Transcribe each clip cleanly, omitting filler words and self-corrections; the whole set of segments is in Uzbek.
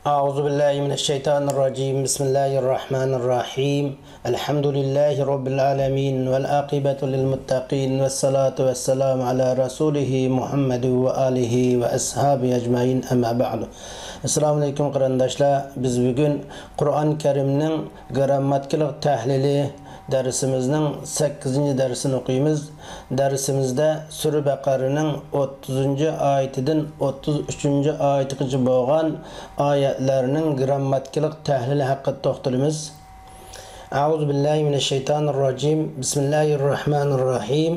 أعوذ بالله من الشيطان الرجيم بسم الله الرحمن الرحيم الحمد لله رب العالمين والعاقبة للمتقين والصلاة والسلام على رسوله محمد وآله وأصحابه أجمعين أما بعد Assalamu alaikum qarindoshlar. Biz bugun Qur'on Karimning grammatikalik tahlili darsimizning 8-darsini o'qiymiz. Darsimizda Sura Baqaraning 30-oyatidan 33-oyatigacha bo'lgan oyatlarning grammatikalik tahlili haqida to'xtalamiz. A'udhu billahi minashshaytonirrojim. Bismillahirrohmanirrohim.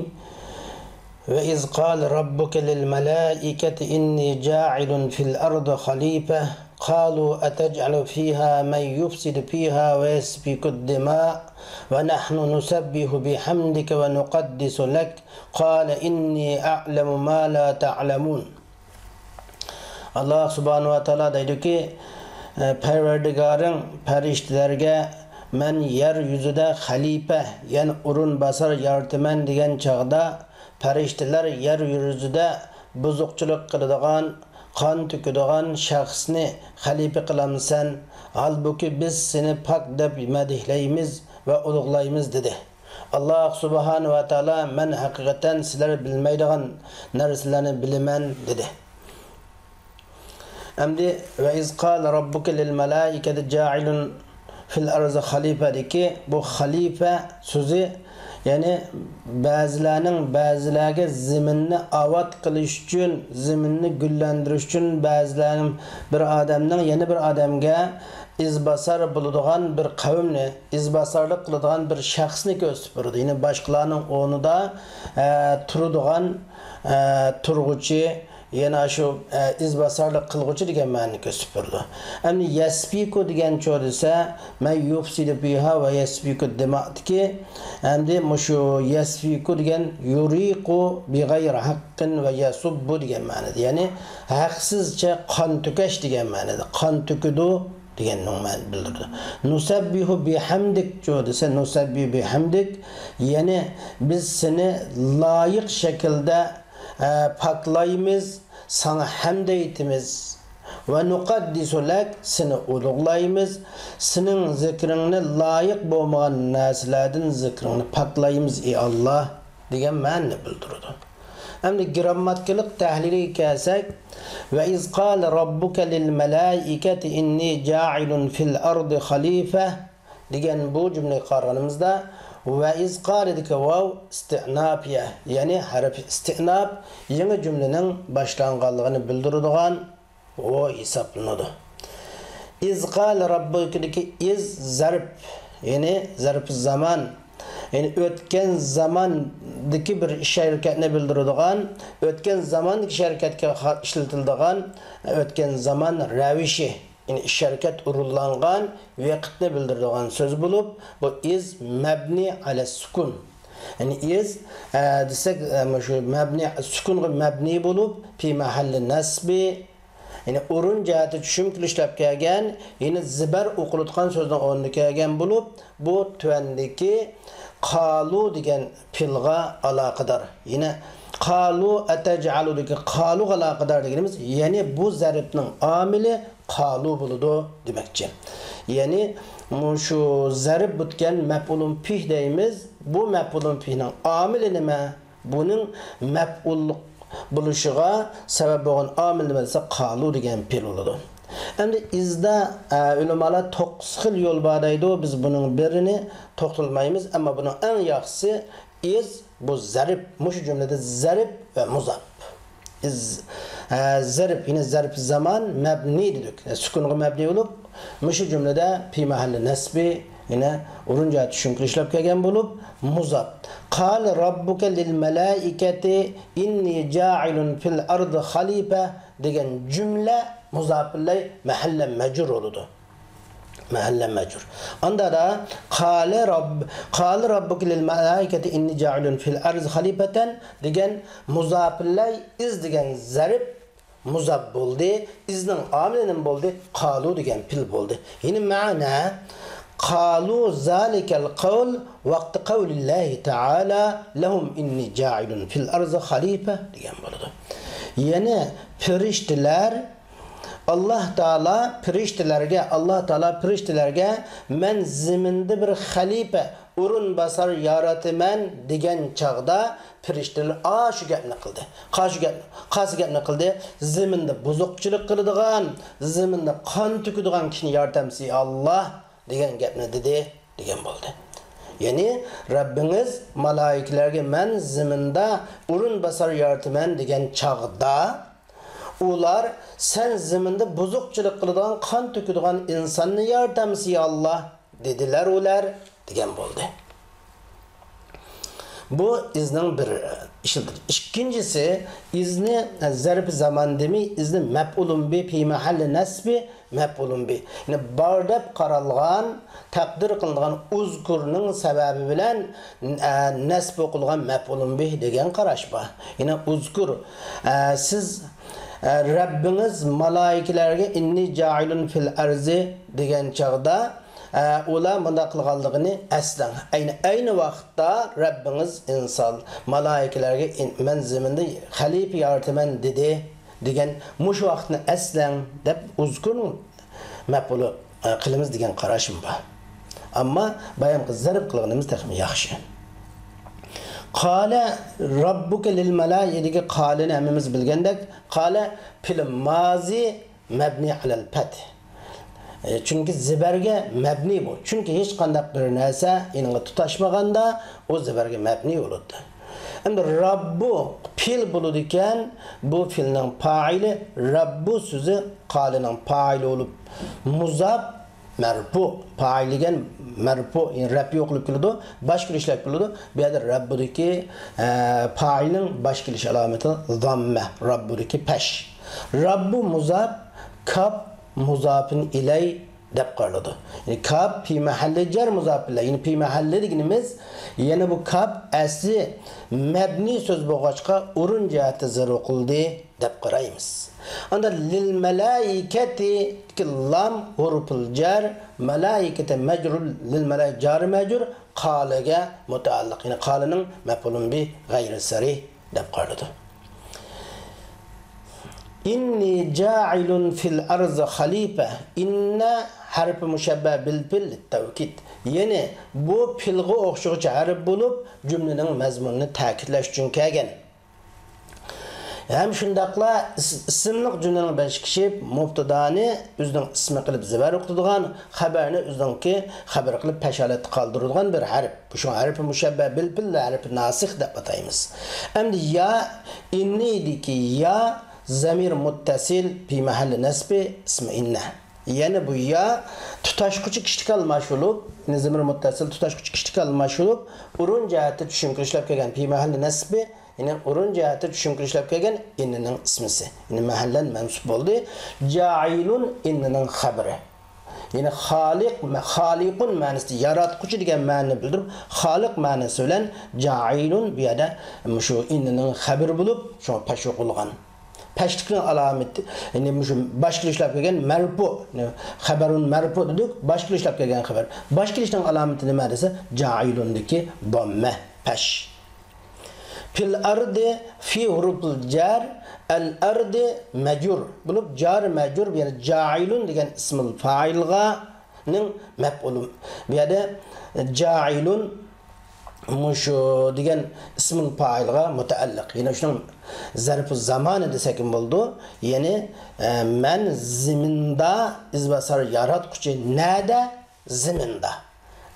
وإذ قال ربك للملائكة إني جاعل في الأرض خليفة قالوا أتجعل فيها من يفسد فيها ويسفك الدماء ونحن نسبح بحمدك ونقدس لك قال إني أعلم ما لا تعلمون. Allah subhanahu wa ta'ala deydi ki Perverdigarın periştilerge men yer yüzüde halife yani urun basar yartımen degan çağda Farishtalar yer yuzida buzuqchilik qiladigan, qon to'kadigan shaxsni xalifa qilamsan. Halbuki biz seni pok deb madihlaymiz va ulug'laymiz dedi. Alloh subhanahu va taolo men haqiqatan sizlar bilmaydigan narsalarni bilaman dedi. Endi va iz qala robbuka lil malaikati ja'ilun fil ardi xalifa deki bu xalifa so'zi yani bazılarga zeminni avat qilish uchun, zeminni gullantirish uchun bazılarning bir odamning yana bir odamga izbasar bo'ladigan bir qavmni, izbasarlik qiladigan bir shaxsni ko'rsatib berdi. Yine boshqalarning o'rnida turadigan turg'uchi yana shu izbasarlik qilg'uchi degan ma'noni ko'rsatib berdi. Endi yasfiku degan joy desa man yufsidu biha va yasfiku dimatki endi shu yasfiku degan yuriqu bighayri haqqin va yasubbu degan ma'noda. Ya'ni haqsizcha qon to'kash degan ma'noda. Qon to'kudu degan ma'noni bildirdi. Nusabbihu bihamdik joy desa nusabbihu bihamdik ya'ni biz seni loyiq shaklda paklaymiz, sana hamd eytimiz ve nuqaddisu lak seni ulug'laymiz, senin zikringni loyiq bo'lmagan narsalardan zikringni paklaymiz ey Allah degan ma'noni bildirdi. Endi grammatikalik tahliliga kelsak ve iz qala robbuka lil malaikati inni ja'ilun fil ardi khalifa degan bu cümleyi qaraganimizda ve iz qaledike vav istinafya yani harf istinaf yeni cümlenin başlanganlığını bildiradigan o hesaplanadi. İz qala rabbukedeki iz zarf yani zarf zaman yani ötken zamandaki bir iş hareketini bildiradigan ötken zamandaki iş hareketga ishlatiladigan ötken zaman ravişi yani iş hareket urullangan vaqtni bildiradigan söz bulup bu iz mabni ala sukun. Yani iz desek şu mabni sukunga mabni bulup fi mahalli nasbi yani urun jihati tushuntir ishlab kelgan yine zibar o'qilayotgan so'zdan o'rniga kelgan bulup bu tuvandagi qalu degan filga aloqador. Yine qalu ataj'alu degan qalu aloqador deganimiz yani bu zarfning amili qalu buludu demekçi. Yani şu zarf butgan maf'ulun fih deymiz. Bu maf'ulun fihning amili nima? Bunun maf'ullik bo'lishiga sabab bo'lgan amil nima desa qalu degan fe'l bo'ladi. Endi izda ulamolar 9 xil yo'l bor deydi. Biz buning birini to'xtalmaymiz, ammo buning eng yaxshisi iz bu zarf, mush cümlede zarf ve muzaf. Zarf yine zarf zaman mebni dedik. Sukunga mebni olup mushu cümlede fi mahalli nasbi yine urunca tushuntir ishlab kelgan bo'lib muzaf. Qal robbuka lil malaikati inni ja'ilun fil ardi khalifa degan cümle muzafillay mahallen mecrur oldu. Mahallen mecrur. Onda da qal rabbuka lil malaikati inni ja'ilun fil ardi khalifatan degan muzafillay iz degan zarf muzaf bo'ldi, izning amilinin bo'ldi, qalu degan fil bo'ldi. Yine ma'na qalu zalikal qawl vaqt qawlillahi ta'ala lahum inni ja'ilun fil ardi khalifa degan bo'ladi. Yani ferishtalar Allah Taala firishtalarga men ziminda bir xalifa urun basar yaratiman degan chaqda firishtalar shu gapni qildi. Qaysi gapni qildi? Ziminda buzuqchilik qiladigan, ziminda qon to'kadigan kishini yordamchi Allah degan gapni dedi degan bo'ldi. Ya'ni Rabbingiz malaikalarga men ziminda urun basar yaratiman degan chaqda ular sen ziminda buzuqchilik qiladigan, qon to'kadigan insonni yordamchi Allah dedilar ular degan bo'ldi. Bu izning bir işidir. İkincisi izni zarf zaman demi izni mef'ulun bi fi mahalli nasbi mef'ulun bi. Yani bardab qaralgan, taqdir qilingan uzkurning sababi bilan nasb o'qilgan mef'ulun bi degan qarash bor. Yani uzkur siz Rabbiniz malaikalarga inni ja'ilun fil arzi degan chaqda ular bunda qilganligini aslan ayni vaqtda Rabbiniz inson malaikalarga men ziminda xalifa yarataman dedi degan mush vaqtni aslan deb uzkurning maf'uli qilamiz degan qarashim bor. Ammo bayon qilib qilganimiz taxmin yaxshi. Qala rabbuka lil malaikati qalini hammamiz bilgandek qala fil mazi mabni alal fath. Çünkü ziberge mebni bu. Çünkü hiç qandaq bir narsa inga tutashmaganda o ziberge mebni olurdu. Endi Rabbu fil buludiken bu filning fa'ili Rabbu so'zi qalining fa'ili olup muzab marfu fa'iligen marfu Rabbi yo'qlib keladi, boshqa ishlab keladi. Bu yerda Rabbudagi fa'ilning boshqa ish alomati zamma, Rabbudagi pash. Rabbu muzab kab muzafin ilay deb qaraladı. Yani kab fi mahalli jar muzaf ilay. Yani fi mahalli deganimiz yana bu kab asli mabni so'z bo'lg'achqa urun jihati zir o'qildi deb qaraymiz. Anda lil malaikati lam hurful jar malaikati majrur lil malaik jar majrur qalaga mutaalliq. Yani qalaning maf'ulun bi g'ayri sarih deb qaraladı. İnni ja'ilun fil arzi khalifa. Inna harfi mushabbah bil fil tavkid. Yani bu filga o'xshovchi harf bo'lib, jumlaning mazmunini ta'kidlash uchun kelgan. Hem shundaqla ismliq jumlaning bash kishi mubtadani o'zining ismi qilib zibar o'qitadigan, xabarni o'zininki xabar qilib pashalat qoldiradigan bir harf. Bu shu harfi mushabbah bil fil harfi nasikh deb ataymiz. Endi ya inni diki ya zamir muttasil fi mahalli nasbi ismi inna. Yani bu ya tutashquchi kishlik almashulup, zamir muttasil tutashquchi kishlik almashulup, urun jihati tushuntirishlar kelgan fi mahalli nasbi, yani urun jihati tushuntirishlar kelgan innaning ismisi. Yani mahallan mansub bo'ldi. Ja'ilun innaning xabari. Yani xaliqun ma'nosida yaratquchi degan ma'noni bildirib, xaliq ma'nosi bilan ja'ilun bu yerda shu innaning xabari bo'lib, shu pashu qilgan. Peştikinin alameti, yani başka işlep gelgen merfu, haberun merfu dedik, başka işlep gelgen haber. Başka işlerin alameti ne merdese? Cailundaki damme, peş. Fil ardi fi huruful jar, el ardi mecur. Bulup jar mecur, yani cailun degen ismil failga'nın mef'ulum. Bir yerde cailun Muşu degan ismin fa'ilga mutaalliq. Yine şunun zarfu zamanı desek bo'ldi. Yani men ziminda izbasar yaratquchi nada ziminda.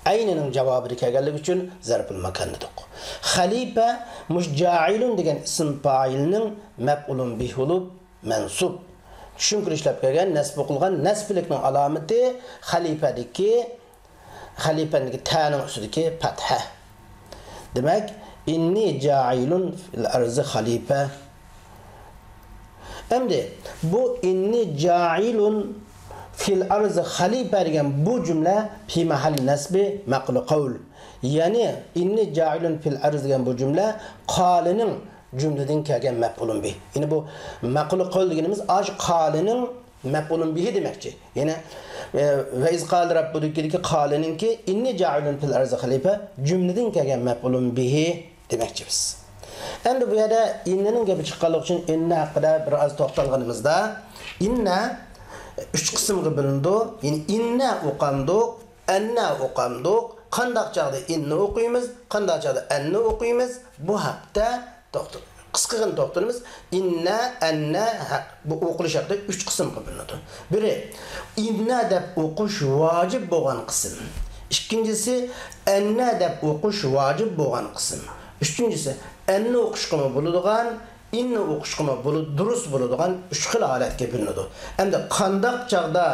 Aynining javobi kelganligi uchun zarful makan dedik. Xalifa mushja'ilun degan ism fa'ilning maf'ulun bihi bo'lib mansub. Tushuntirishlar kelgan nasb qilgan nasblikning alomati xalifaniki ta'ning ustidagi fatha. Demek inni ja'ilun fil arzi xalifa. Endi bu inni ja'ilun fil arzi xalifa degan bu cümle fi mahalli nasbi maqlu qawl. Yani inni ja'ilun fil arzi degan bu cümle qalinin cümleden kelgan maf'ulun bih. Yani bu maqlu qawl deganimiz aş qalinin maf'ulun bihi demekçi. Yani ve iz qal rabbudiki qalininki inni ja'ilun fil arzi xalifa cümleden kelgan maf'ulun bihi demekçi biz. Endi bu yerda innening gapi chiqqanligi uchun inna haqida biraz to'xtalganimizda inna 3 qismga bo'lindi. Ya'ni inna o'qandiq, anna o'qandiq. Qandaq chaqda inni o'qiymiz, qandaq chaqda anni o'qiymiz. Bu haqda to'xtalib qisqagina to'xtalamiz. Inna, anna bu o'qilish haqida 3 qismga bo'linadi. Biri inna deb o'qish vojib bo'lgan qism. İkincisi anna deb o'qish vojib bo'lgan qism. Üçüncüsü anni o'qishga bo'ladigan, inni o'qishga durust bo'ladigan 3 xil holatga bo'linadi. Endi qandaq chaqda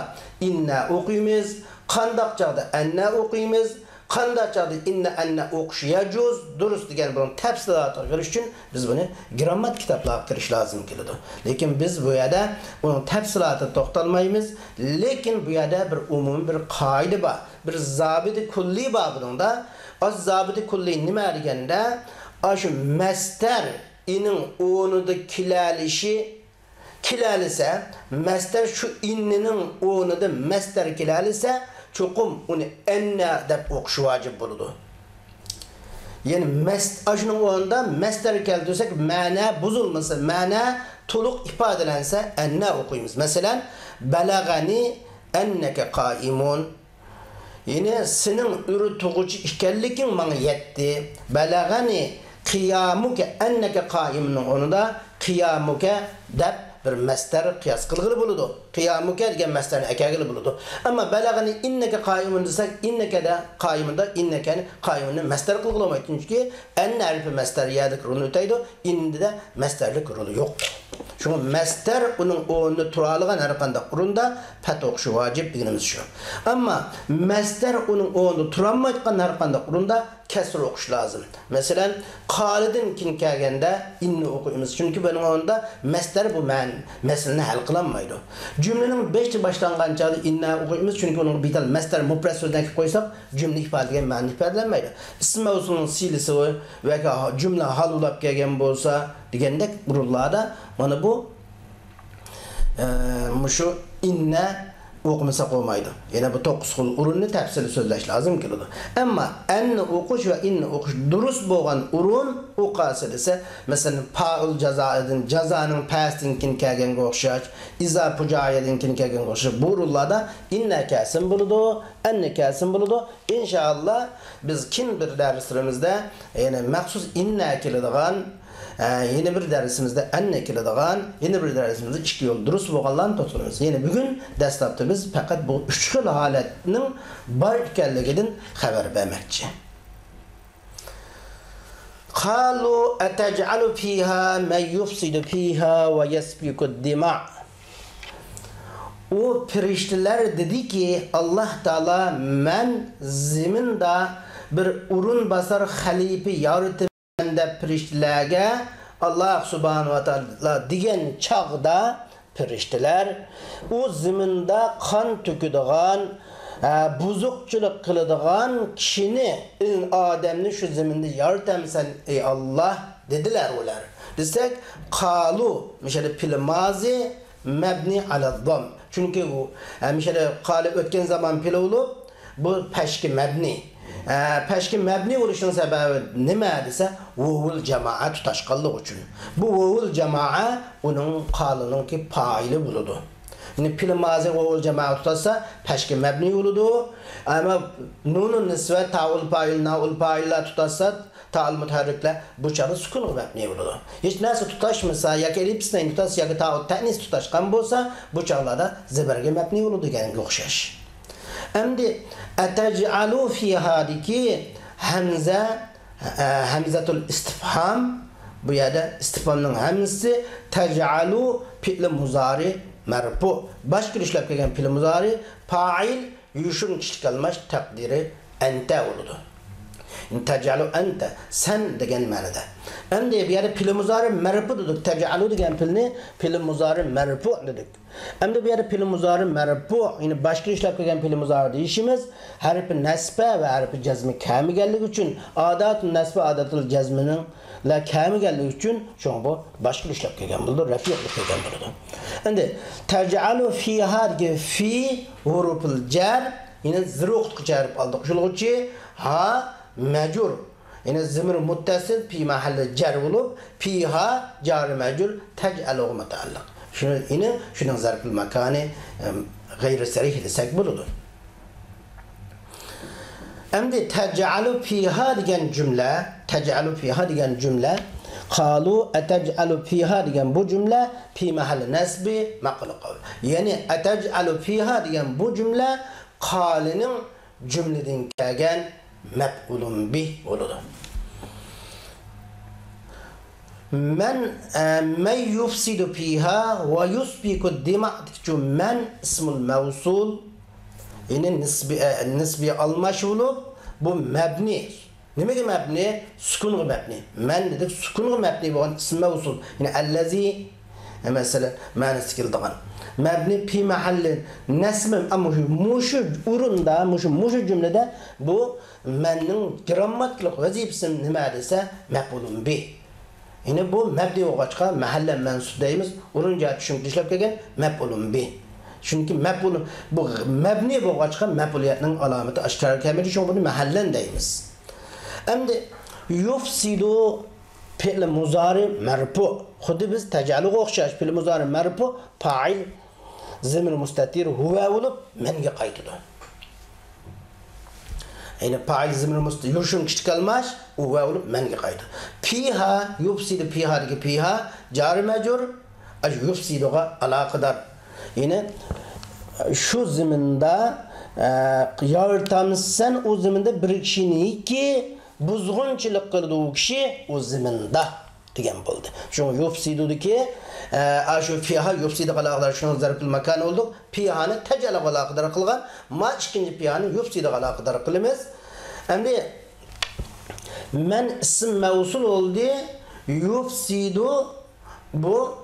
inna o'qiymiz, qandaq chaqda anna o'qiymiz, qandaq chaqda inna anna o'qish yajuz, durust degan bunun tafsilotini ko'rish uchun biz buni grammat kitoblarga kirish lozim keladi. Lekin biz bu yerda bunun tafsilotini to'xtalmaymiz, lekin bu yerda bir umumiy bir qoida bor, bir zabiti kulli bor bunda. Az zabiti kulli nima deganda, shu mastar inin o'rnida kilalisa, mastar shu innining o'rnida mastar kilalisa, cho'qim uni anna deb o'qish vojib bo'ladi. Ya'ni shuning o'rnida mastar keltirsak, ma'na buzilmasa, ma'na to'liq ifodalansa, anna o'qiymiz. Masalan, balag'ani annaka qa'imun. Yine senin ürü tuğucu ikellikin bana yetti. Belagani qiyamuke enneke qaimunun onu da qiyamuke deb bir mastar qiyas qilg'ili bo'ladi. Qiyamuke degan mastarni akagili bo'ladi. Ammo belagani inneke qaimun desak, inneke de qaimunda innekeni qaimunni mastar qilg'ili olmaydi. Chunki anna harfi mastar yadek rulni o'taydi, indi de mastarlik ruli yo'q. Şunu mastar onun o'rnida turadigan har qanday o'rinda pat o'qishi vojib deganimiz shu. Ammo mastar uning o'rnida turolmayotgan har qanday o'rinda kasr o'qish lozim. Masalan, qolidin kin kelganda inni o'qiymiz. Chunki buning o'rnida mastar bu masalani hal qilolmaydi. Jumlaning 5 boshlangan chog'da inna o'qiymiz. Chunki uning bital mastar mufrad so'zdan qo'ysak, jumla ifodalagan ma'ni ifodalanmaydi. Ism mavzuning silisi va jumla hal ulab kelgan bo'lsa degandek urullarda mana bu şu inna o'qimasa qo'ymaydi. Yana bu 9 xil urunni tafsili so'zlash lozim keladi. Ammo anni o'qish va inni o'qish durust bo'lgan urun o'qasi desa, masalan, fa'il jazoidin jazoning pastinkin kelganga o'xshash, iza fujaiyadinkin kelganga o'xshash bu urunlarda inna kasim bo'ladi, anni kasim bo'ladi. Inshaalloh biz kim bir darslarimizda yana maxsus inna keladigan yeni bir dersimizde anne keladigan, yeni bir dersimizde 2 yol durust bo'lganlarni to'xtalamiz. Yine bugün dastlabda biz faqat bu 3 xil holatning bor ekanligidan xabar bermoqchi. Qalu ataj'alu fiha man yufsidu fiha wa yasfiku ad-dima'. O firishtalar dediki, Allah Taala men ziminda bir urun basar xalifa yaratib de firishtalarga Allah subhanahu wa ta'ala degan chaqda firishtalar o ziminda qon to'kadigan, buzuqchilik qiladigan kishini, odamni shu ziminda yaratamsan ey Allah dedilar ular. Desak, qalu mishali fil mazi mabni ala dham. Chunki u mishali qalib o'tgan zaman fil bo'lib, bu pashki mabni. Peşki mebni oluşun sebebi nima desa, vuvul jamaa tutashqanlik uchun. Bu vuvul jamaa onun qalının ki faili buludu. Yani fil mazi vuvul jamaa tutasa peşki mebni buludu. Ama nunun nisve ta'ul fail, na'ul failla tutasa ta'al mutaharrikle bu çarı sukun mebni buludu. Hiç nasıl tutaşmasa, ya elipsine tutasa ya ta'ul ta'nis tutashqan bolsa bu çarlarda zeberge mebni buludu yani o'xshash. Endi ataj'alu fiha diki hamzatul istifham, bu yerda istifhamning hamzasi taj'alu fi'l muzari marfu. Başqa ishlab kelgan fi'l muzari fa'il yushun kichik kalmash taqdiri anta bo'ladi. Taj'alu anta sen degan ma'noda. Endi bu yerda fi'l muzari marfu dedik. Taj'alu degan fi'l muzari marfu dedik. Endi bu yerda fi'l muzari marfu, yine başqa ishlab kelgan fi'l muzari deyishimiz harfi nasba va harfi jazmi kamiganligi uchun, odatun nasba odatul jazmining la kamiganligi uchun sho'ng bu başqa ishlab kelgan bo'ldi, rafiqli kelgan bo'ldi. Endi taj'alu fiha degi fi huruful jar, yine ziruq chiqarib oldik. Shuning ha majur, yine zimir muttasil fi mahalli jar bo'lib, fiha jar majur taj'alu mutaalliq. Şunun zarfil makani gayri sarih desek buludur. Endi tec'alu fiha degan cümle qalu atec'alu fiha degan bu cümle fi mahalli nasbi maqul qawl. Yani atec'alu fiha degan bu cümle qalinin cümleden kelgan mef'ulun bih buludur. Men yufsidu fiha ve yusbiku dima. Men ismul mevsul. Yine nisbi almaş olup bu mebni. Ne demek mebni? Sukunlu mebni. Men dedik sukunlu mebni olan ism mevsul. Yine ellezi mesela manası kildiğin. Mebni pi mahallin nesmim ama muşu urunda muşu cümlede bu menin grammatiklik vazifesi nima dese mef'ulun bih. Yine bu mebni olgaçqa mahallen mensup deymiz. Urunca tushunib ishlab kelgan mef'ulun bih. Çünkü bu mebni olgaçqa mef'uliyatning alomati oshkor kelmaydi. Shuning buni mahallan deymiz. Endi yufsidu fi'l muzari marfu. Xuddi biz taj'aluga o'xshash fi'l muzari marfu fa'il zamir mustatir huwa bo'lib menga qaytadi. Yani fa'il zamir mustatir yurishun kichik kalmash huwa bo'lib menga qaytadi. Fiha yufsidu fiha degi fiha jar majrur yufsiduga aloqador. Yine şu ziminde yaratmışsan o ziminde bir kişinin ki buzgunçılık kıldı o kişi o ziminde degan bo'ldi. Şu yufsidu ki şu fiha yufsidu alaqadar şunu zarfil makan oldu. Fihani tecala alaqadar qilgan. Ma ikinci fihani yufsidu alaqadar qilamiz. Endi men ism mevsul oldu. Yufsidu bu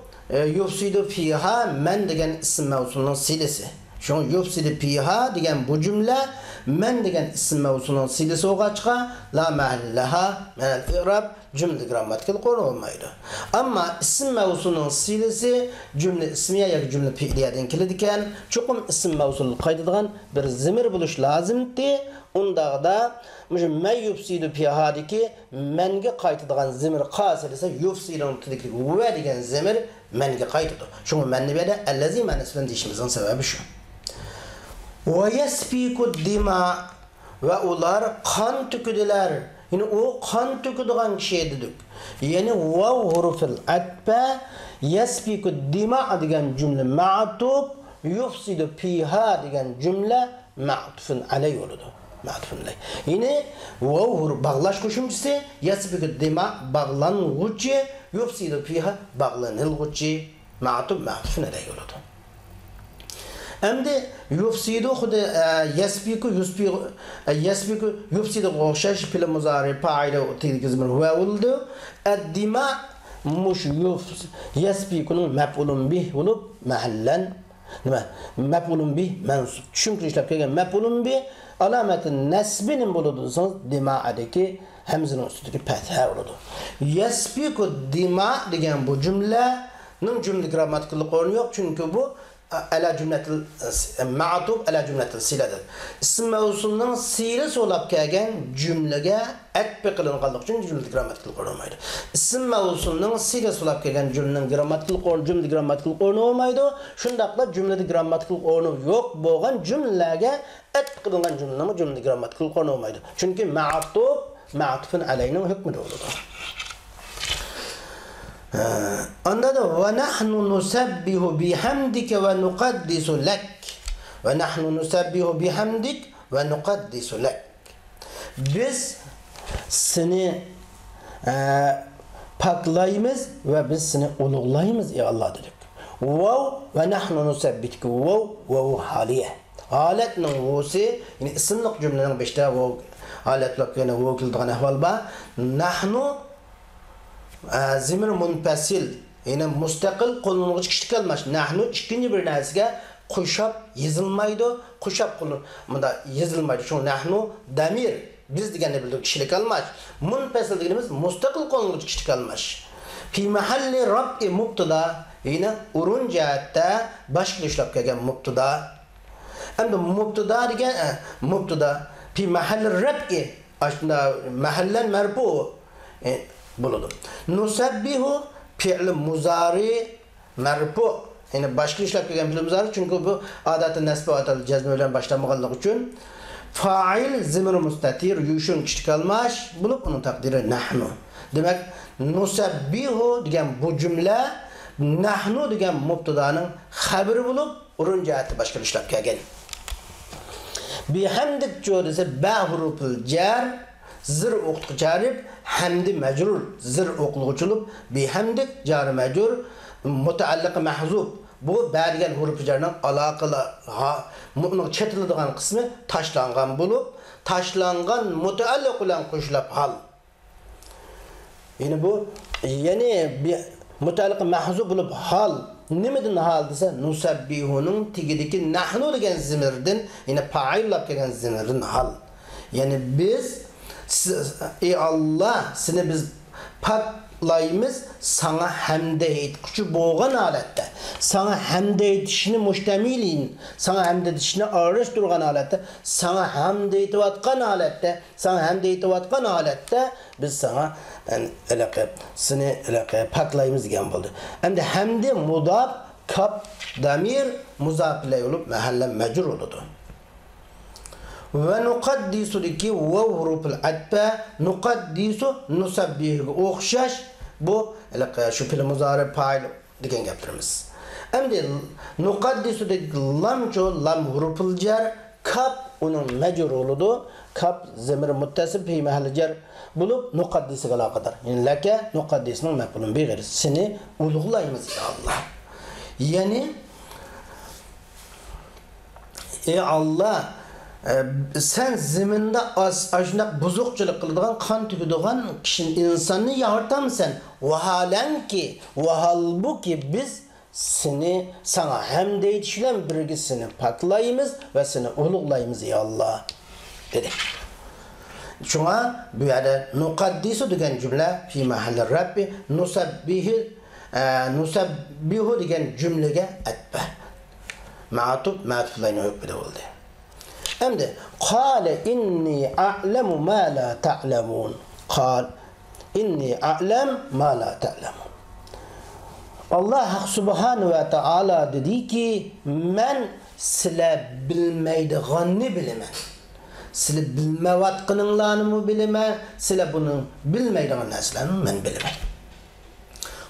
yufsidu fiha men degan ism mevsulunun silesi. Şu yufsidu fiha degan bu cümle men degan ism mevsulunun silesi olgaçqa la mahallaha min al-i'rab cümle grammatikal qo'llanmaydi. Amma ism mevsulunun silesi cümle ismiye yoki cümle fiiliyadan keladigan, cho'qim ism mevsul qaytadigan bir zamir bo'lish lozimdi. Undaqda men yufsidu fiha deki menga qaytadigan zamir qasilsa yufsidun tidiki huwa degan zamir menga qaytadi. Şunu menni berde allazi manasından deyişimizin sebebi şu. Ve yesfiku dima ve ular kan tüküdüler. Yani o kan tüküdüğün şey dedik. Yani vav hurufil atba yesfiku dima degan cümle ma'tub yufsidu fiha degan cümle ma'tufun aley oludu. Yine vav bağlaş koşumcusu yesfiku dima bağlanğıcı yufsidu fiha bağlanılğıcı ma'tufun aley oludu. Endi yufsidu xude yesfiku yufsidu o'xshash fi'l muzari fa'ili tegizmir huwa oldu. Ad-dima mush yesfikuning maf'ulun bih bo'lib mahallan nima maf'ulun bih mansub. Tushuntir ishlab kelgan maf'ulun bih alomati nasbinin bo'ladi desangiz dimaadagi hamzaning ustidagi fatha bo'ladi. Yesfiku dima degan bu jumlaning jumla grammatikal o'rni yo'q, chunki bu ala cümletil ma'tub ala cümletil siladir. İsim mevsulunun silasi olab kelgan cümlege atbi qilinganligi uchun jumla grammatikal qo'llanmaydi. İsim mevsulunun silasi olab kelgan jumlaning grammatikal jumla grammatikal o'rni olmaydi. Shundaqla jumlada grammatikal o'rni yo'q bo'lgan jumlaga atbi qilingan jumla grammatikal o'rni olmaydi. Chunki ma'tufun alayning hukmida bo'ladi. Anda da ve nahnu nusabbihu bihamdika ve nuqaddisu lak. Ve nahnu nusabbihu bihamdik ve nuqaddisu lak. Biz seni paklaymiz ve biz seni ulug'laymiz ey Allah dedik. Vav ve nahnu nusabbituka vav haliye. Halatning va'si yani ismliq cümlening 5ta vav halatlar yana vav keldigan ahvol bor. Nahnu zimir munfasil yani mustaqil qo'llanuvchi kishlik kalmash. Nahnu ikkinchi bir narsaga qo'shab yozilmaydi. Qo'shab bunda yozilmaydi. Shu nahnu damir biz deganni bildik kishlik kalmash. Munfasil deganimiz mustaqil qo'llanuvchi kishlik kalmash. Fi mahalli rab'i mubtada yine urunjatda boshqa ishlab kelgan mubtada. Endi mubtada degan mubtada fi mahalli rab'i aslında mahallan marfu bo'ladi. Nusabbihu fi'l muzari marfu Yani başka işlep kelgan fiil muzari çünkü bu adatı nesbi adatı cezme bilen başlamaganlık üçün fail zimir mustatir yuşun kichik almash bulup onun takdiri nahnu. Demek nusabbihu degan bu cümle nahnu degan mubtadanın haberi bulup urun cihati başka işlep kelgan. Bihamdik jodisi ba huruful jar zir o'qitqi jarib hamdi majrur zir o'qilg'uchilib bihamdik jar majrur mutaalliq mahzub bu bergen huruf jarning aloqali mu'min chetiladigan qismi tashlangan bo'lib tashlangan mutaalliq bilan qo'shilib hal. Yani bu yani mutaalliq mahzub bo'lib hal nimadan hal desa nusabbihunun tigidiki nahnu degan zimirdan yani fa'illab kelgan zimirdan hal. Yani biz ey Allah seni biz paklaymiz sana hamd etkuchi bo'lgan holatda sana hamd etishni mustamilin sana hamd etishni arish turgan holatda sana hamd etayotgan holatda sana hamd etayotgan holatda biz sana seni paklaymiz degan bo'ldi. Endi hamdi mudaf kap damir muzaf bilan bo'lib mahalla majrur bo'ladi. Ve nukaddisu deki vav huruful atba nukaddisu nusabbihu o'xshash bu şu fiil muzari fa'il degan gaplarimiz. Endi nukaddisu deki lam cho lam huruful jar kap onun majrur bo'ladi. Kap zamir muttasil fi mahalli jar bo'lib nuqaddisiga aloqador. Yani laka nuqaddisning maf'ulun bi g'ayri seni ulug'laymiz ya Allah. Yani ey Allah sen zeminde aşnak buzukçılık kıldıgan, kan tüküdügan kişinin insanını yartamsan. Halbuki biz seni sana hem de yetişilen birgisini paklayımız ve seni uluklayımız ya Allah dedi. Şuna bu yerde nukaddisu degen cümle fi mahalli Rabbi nusabbihu degen cümlege etbe. Ma'atub ma'atuflayını hükmede oldu. Hem de kâle inni a'lemu ma la ta'lemun. Kâl inni a'lem ma la ta'lemun. Allah subhanahu ve ta'ala dedi ki men sile bilmeydiğini bilemen. Sile bilmevatqınınlarını mı bilemen, sile bunun bilmeydiğin neslerini men bilemen.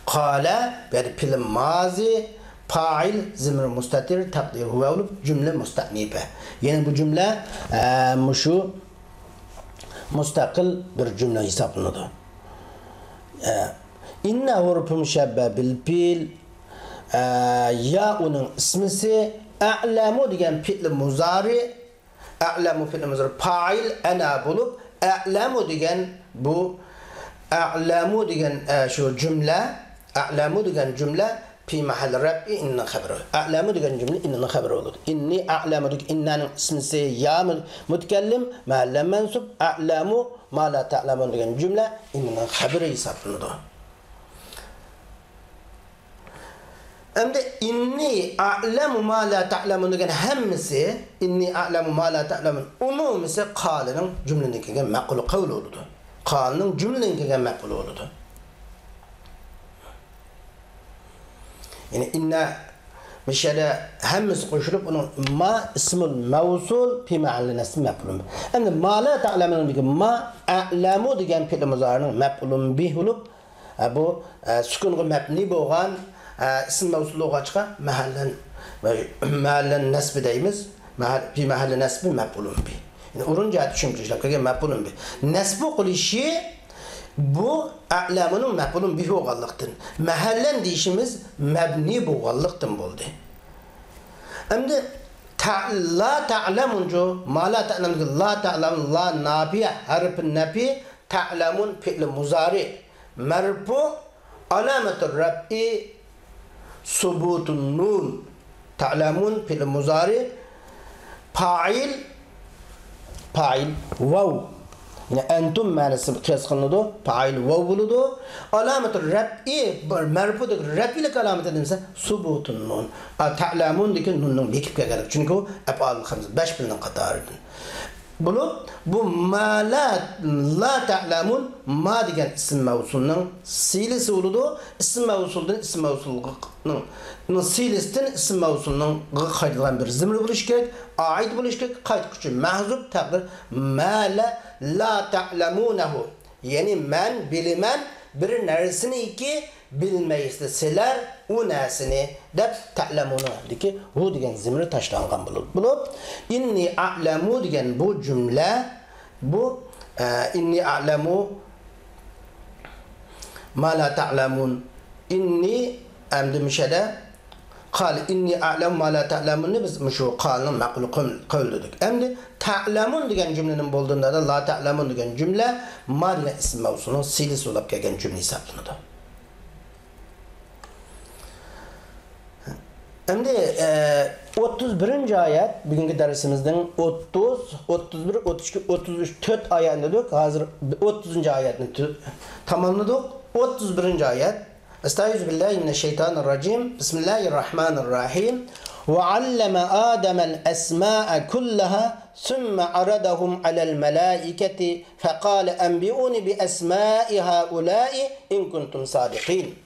Kâle bir pilim mazi fa'il zimir mustatir takdir huve olup cümle mustanife. Yani bu cümle şu mustakil bir cümle hesaplanıdı. İnne hurufu müşebbe bil fil ya onun ismisi a'lamu degen fiil muzari a'lamu fiil muzari fa'il ana bulup a'lamu degen bu a'lamu degen şu cümle a'lamu degen cümle fi mahall rabbi inna khabru a'lamu degan cümle inna khabru olur. İnni a'lamu deg inna'nın ismisi ya mutakellim mahalla mansub a'lamu ma la ta'lamun degan cümle inna khabru hesaplanadi. Endi inni a'lamu ma la ta'lamun degan hammasi inni a'lamu ma la ta'lamun umumisi qalining cümlenin kelgan maqul qavl bo'ladi. Qalining cümlenin kelgan maqul bo'ladi. Yani inna mesela hemimiz koşulup onun ma ismul mevsul fi mahalli nasb mef'ulun. Endi ma la ta'lamun degan ma a'lamu degan fiil muzarining mef'ulun bih olup bu sukunga mabni bo'lgan ism mevsul bo'lg'achqa mahallan nasb deymiz. Fi mahalli nasb mef'ulun bih. Yani urun jihati tushuntirishlar kelgan mef'ulun bih. Nasb qilishi bu a'lamunun mef'ulun bih bo'lganlikdan mahallan deyishimiz mabni bo'lganlikdan bo'ldi. Endi la ta'lamun jo ma la ta'lamun la ta'lamun la nafiya harf nafi ta'lamun fi'l muzari marfu alamatur rab'i subutun nun ta'lamun fi'l muzari fa'il vav yani entum manası kes kılındı. Fa'il vav buludu. Alametul rab'i merfu'daki rab'ilik alameti dedimse subutun nun. Ta'lamun deki nunun bekip geldik. Çünkü o ef'al-ı hamza 5 bilinen kadarıdır. bulup bu ma la ta'lamun ma degan ism mavsulning silisi uludu. İsm mavsuldan ism mavsulning silisdan ism mavsulning qaytılgan bir zimri bo'lish kerak, ait bo'lish kerak, qaytquchi mahzub taqdir ma la ta'lamunahu. Yani men bilimen bir narsini ki bilmeysizler sizler o narsini deb ta'lamuna deki hu degan zimri tashlangan bulup inni a'lamu degan bu cümle bu inni a'lamu ma la ta'lamun inni amdi mishada qal inni a'lamu ma la ta'lamun biz shu qalni ma'qul qawl dedik. Endi ta'lamun degan cümlenin bo'ldiğında da la ta'lamun degan cümle ma degan ism mavsulun silisi bo'lib kelgan cümle hisoblanadi. Endi 31. ayet bugünkü dersimizden 30, 31, 32, 33 4 ayet dedik. Hazır 30. ayetini tamamladık. 31. ayet. Estağfirullah Bismillahirrahmanirrahim. Ve allama Adem'el esma'a kullaha thumma aradahum alel melaiketi fekale enbi'uni bi esma'i haula'i in kuntum sadiqin.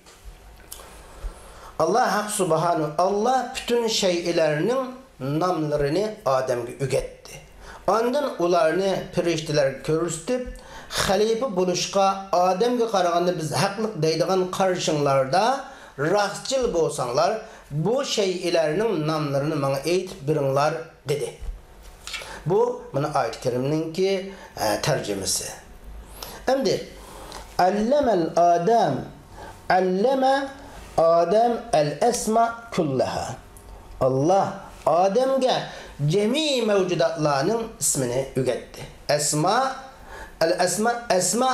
Allah Subhanahu Allah bütün şeylerinin namlarını Adem'e ügetti. Ondan ularını periştiler görüstüp halife buluşqa Adem'e qaraganda biz haqlıq deydigan qarşınlarda rastçıl bolsanlar bu şeylerinin namlarını bana aytib biringlar dedi. Bu mana ayet-i keriminki tercümesi. Endi allamel allama Adem el-esma kullaha. Allah Adem'e cemi mevcudatlarının ismini ügetti. Esma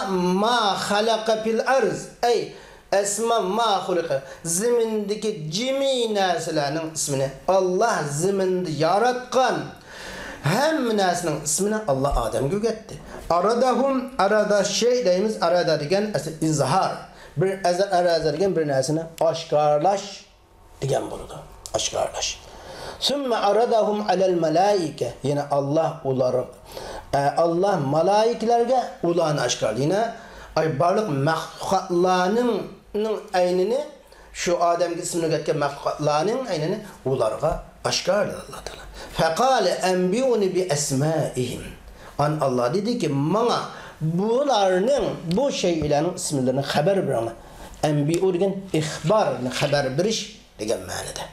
ma halaka fil arz. Ey esma ma halaka. Zimindeki cemi neslerinin ismini Allah ziminde yaratkan hem nesinin ismini Allah Adem'e ügetti. Arada şey deyimiz arada degen izhar. Bir arazı degan bir narsani oshkorlash degan bo'ladi. Oshkorlash. Summa aradahum alal malaika. Yana Allah malaiklarga ularni oshkorladi. Yana ay barliq mahluqotlarning aynini şu Adem'ga ismini o'tgan mahluqotlarning aynini ularga oshkorladi Alloh taolo. Faqala anbiuni bi asma'ihim. Allah dedi ki bana bularning bu şeylerin isimlerini haber verme. Enbi'u degan ihbarni haber berish degan ma'noda.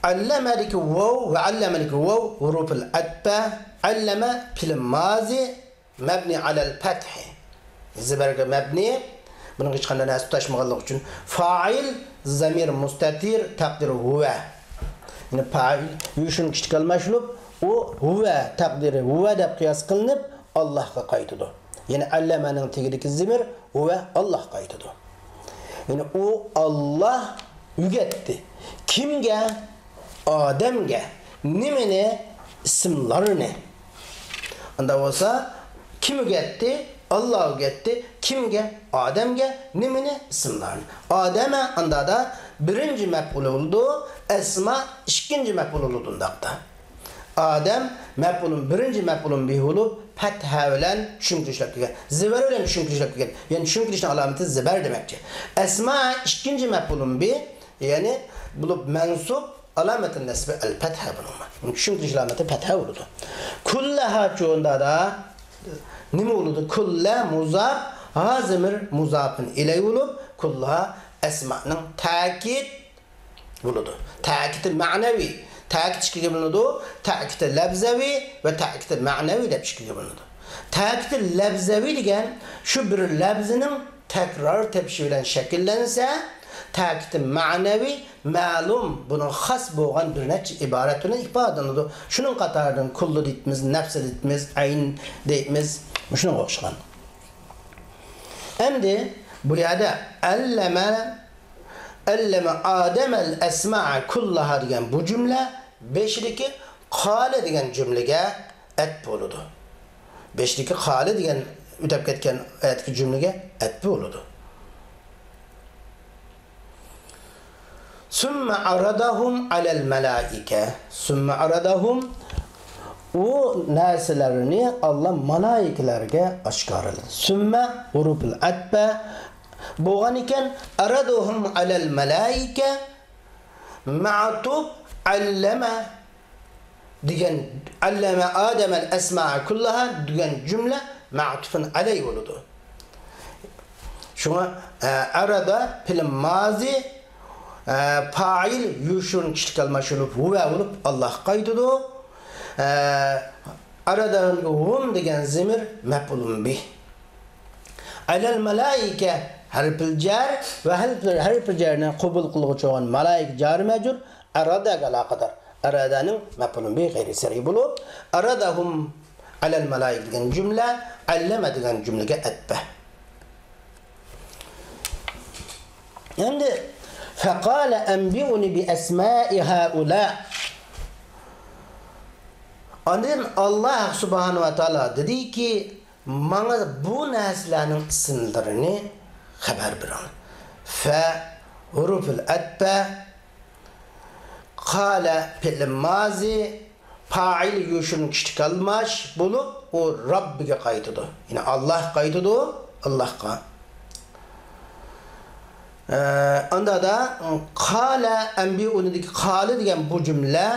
Allamadiki vav ve allamadiki vav huruful atba. Allama fil mazi mabni alal fath. Zibarga mabni bunun hech qanday nasb tashmaganlik uchun fa'il zamir mustatir taqdiri huwa. Yani fa'il yuşun kichkal mashlub o huwa taqdiri huwa deb qiyos qilinib Allohga qaytadi. Yani allamanın tegideki zimir ve Allah qaytıdı. Yani o Allah ügetti. Kimge? Adem'ge. Nimene? İsimlerini. Anda olsa kim ügetti? Allah ügetti. Kimge? Adem'ge. Nimene? İsimlerini. Adem'e anda da birinci mef'ul oldu. Esma ikinci mef'ul oldu. Adem mef'ulun birinci mef'ulun bihi olup fetha bilen şümkülüşlep kelgan. Zibar bilen şümkülüşlep kelgan. Yani şümkülüşün alameti zibar demekçi. Esma ikinci mef'ulun bi yani bulup mensup alametin nesbi el fetha bulunma. Şümkülüş alameti fetha oldu. Kullaha çoğunda da nime oldu? Kulla muzaf hazimir muzafın ile olup kullaha esma'nın takit oldu. Takit manevi. Ta'kid şekilde bulundu. Ta'kid lafzavi ve ta'kid ma'navi deb şekilde bulundu. Ta'kid lafzavi degan şu bir lafzının tekrar tepşi bilen şekillense, ta'kid ma'navi ma'lum bunun xas bo'lgan bir necha iboratini ifodalanadi. Şunun qatoridan kullu deymiz, nafs deymiz, ayn deymiz, shunga o'xshagan. Endi bu yerda allama Adem'el esma'a kullaha degan bu cümle beşdeki qala degan cümlege et boludu. Beşdeki qala degan o'tib ketgan oyatdagi cümlege et boludu. Summa aradahum alal malaika. Summa aradahum o narsalarni Allah malaikalarga oshkorladi. Summa huruful atba bo'lgan ekan araduhum alal malaika ma'tub allama degan allama Adem al asma'a kullaha degan jumla ma'tufun alay bo'ladi. Şuna arada film mazi fail yuşun çıkalmaşılıp huve olup Allah kaydıdı. Aradan hum degen zemir mef'ulun bih. Alel malaike harfil jar ve harfil jarına qabul qılğıcı olan malaik jar mecur arada alaqadar. Aradanın mef'ulun bih gayri sari bulup aradahum alel malaik degen cümle allama degen cümlege etbe. Şimdi فَقَالَ اَنْبِعُنِ بِأَسْمَاءِ هَؤُلَاءِ Ondan Allah subhanahu wa ta'ala dedi ki bana bu neslerin isimlerini haber verin. Fe huruful atba kâle fi'l mazi fail yuşun kişi kalmış bulup o Rabbige kaydıdı. Yani Allah kaydıdı. Allah'a. Onda da kâle enbi'unideki kâle diyen bu cümle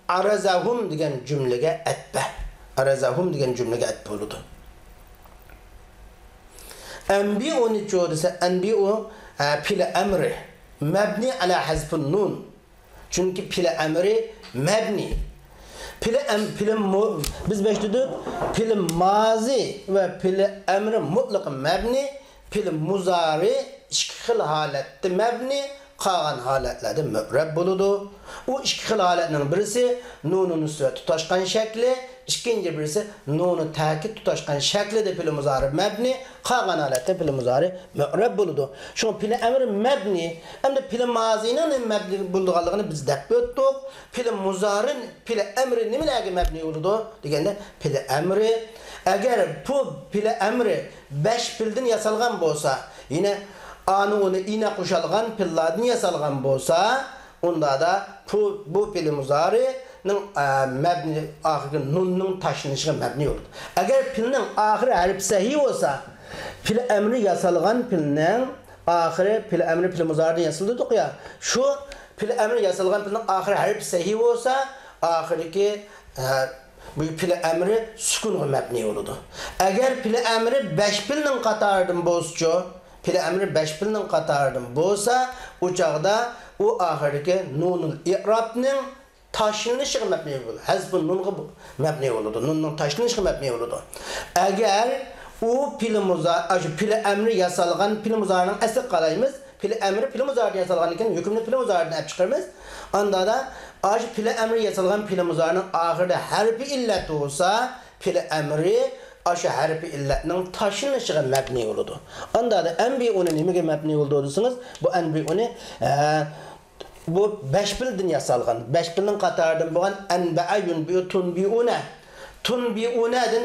arazahum diyen cümlege etbe. Arazahum diyen cümlege etbe oludu. Enbi'uni çoğuduysa enbi'u pile emri mebni ala hazfun nun. Çünkü pile emri mebni. Biz beşledik pile mazi ve pile emri mutlaka mebni, pile muzari iki xil halette mebni, qalan haletlerde mü'reb buludu. O iki xil haletinin birisi nunun üstüne tutaşkan şekli, ikinci birisi nunu takit tutaşkan şekli de pili muzari mebni, qalan halette pili muzari mü'reb buludu. Şu pili emri mebni, hem de pili mazinin mebni bulduğalığını biz dep öttük. Pili muzarin, pili emri nimelegi mebni oludu? Degende pili emri, eğer bu pili emri 5 pilden yasalgan bolsa, yine anı onu ine kuşalgan pilladın yasalgan bolsa, onda da bu pili muzari'nin mebni ahiri nun'nun taşınışı mebni olur. Eğer pilinin ahiri harf sahih olsa, pili emri yasalgan pilinin ahiri pili emri pili muzari'den yasıldık ya, şu pili emri yasalgan pilinin ahiri harf sahih olsa, ahiriki bu pili emri sükun mebni olurdu. Eğer pili emri 5 pilinin katardım bozcu, pili emri 5 pilinin katardım bozsa, o çağda o ahirki nunul i'rabning taşınışı mebni olurdu. Hazbun nun'u mebni olurdu. Nun'un taşınışı mebni olurdu. Eğer o pili emri yasalgan pili muzari'nin asıl kalayımız, pili emri pili muzari'den yasalgan iken hükümlü pili muzari'den hep çıkarımız. Anda da pili emri yasalgan pili muzari'nin ahirde harfi illet olsa, pili emri aşı harfi illetinin taşınışı mebni olurdu. Anda da enbi'uni nimege mebni olduğunuz, bu enbi'uni bu 5 pilden yasalgan, 5 pilden katardan boğan enbe'a yunbi'u tunbi'une. Tunbi'une'den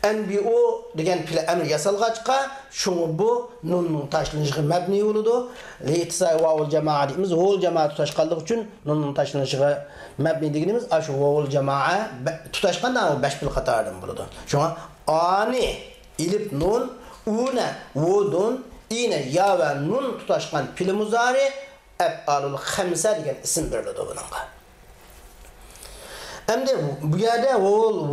enbi'u degen pili emri yasalgaçka, şunu bu nun'un taşınışı mebni olurdu. Li'tisai vavul cema'a deyimiz, vavul cema'a tutaşkallık için nun'un taşınışı mebni dediğimiz, aşı vavul cema'a tutaşkan da 5 pil katardan buludu. Şuna ani, ilip nun, une, vudun, ine, ya ve nun tutaşkan pili muzari, ef'alul khamsa degen isim verildi bununla. Hem de bu yerde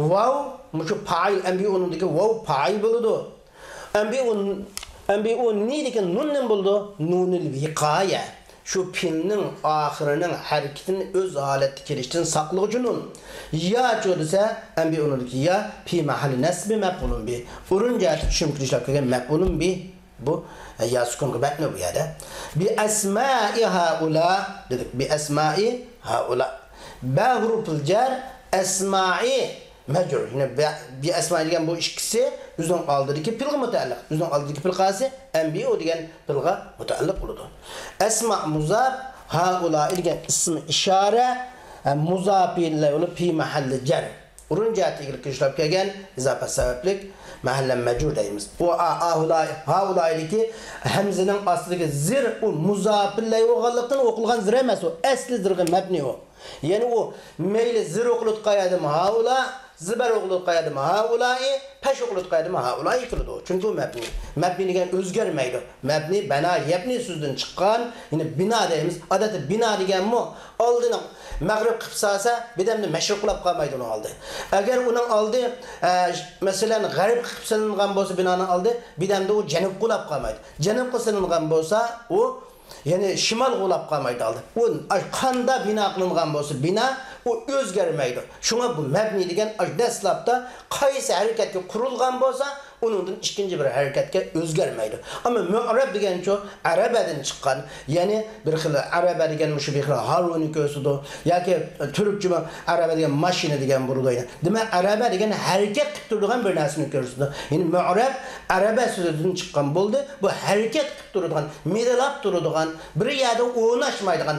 vav, şu fail, enbi'unundaki vav fail buludu. Enbi'un ni degen nunnen buldu? Nunul vikaya. Şu pilinin ahirinin hareketinin öz haleti kiriştin saklıcı nun. Ya çoğuduysa enbi'unundaki ya pi mahalli nesbi mef'ulun bi. Urunca şümkülüşler köken mef'ulun bi. Bu ya sukun kıbetme bu yerde. Bi esma'i haula dedik. Bi esma'i haula. Ba huruful cer esma'i mecrur. Yine bi esma'i degen bu ikisi yüzden kaldırıki pilga muteallik. Yüzden kaldırıki pilgası enbi'u degen pilga muteallik oludu. Esma' muzab haula degen ismi işare muzab ile olup pi mahalli cer. Urunca ilgili kişiler kegen izafe sebeplik mahallen mecrur deyimiz. O haula'yı hemzenin aslıdaki zir o muzafille o gallıktan okulgan zir emez o. Esli zirgin mebni o. Yani o meyli zir okulut qayadım haula, zibar okulut qayadım haulai, peş okulut qayadım haulai kılıdı. Çünkü o mebni. Mebni degen özgermeydi. Mebni, bina, yebni sözden çıkan, yine bina deyimiz. Adeti bina degen mu? Aldığına mağrib kıpsasa, bir de meşrukulap kalmaydı onu aldı. Eğer onun aldı, mesela garip kıpsanılgan bolsa binanın aldı, bir de o cenub kulap kalmaydı. Cenub kıpsanılgan bolsa, o yani şimal kulap kalmaydı aldı. O kanda bina kılıngan bolsa bina, o özgermeydi. Şuna bu mebni degen deslapta kaysi hareketke kurulgan bolsa, onun ikinci bir hareketke özgermeydi. Ama mu'rab degen ço Arabadan çıkan, yani bir xil Araba degen muşu bir xil Haruni kösüdü, yaki Türkçe Araba degen maşine degen burulaydı. Demek Araba degen hareket qilib turadigan bir narsani körsüdü. Yani mu'rab Araba sözüdün çıkan boldu. Bu hareket qilib turadigan, medalap turadigan, bir yerde o'ynashmaydigan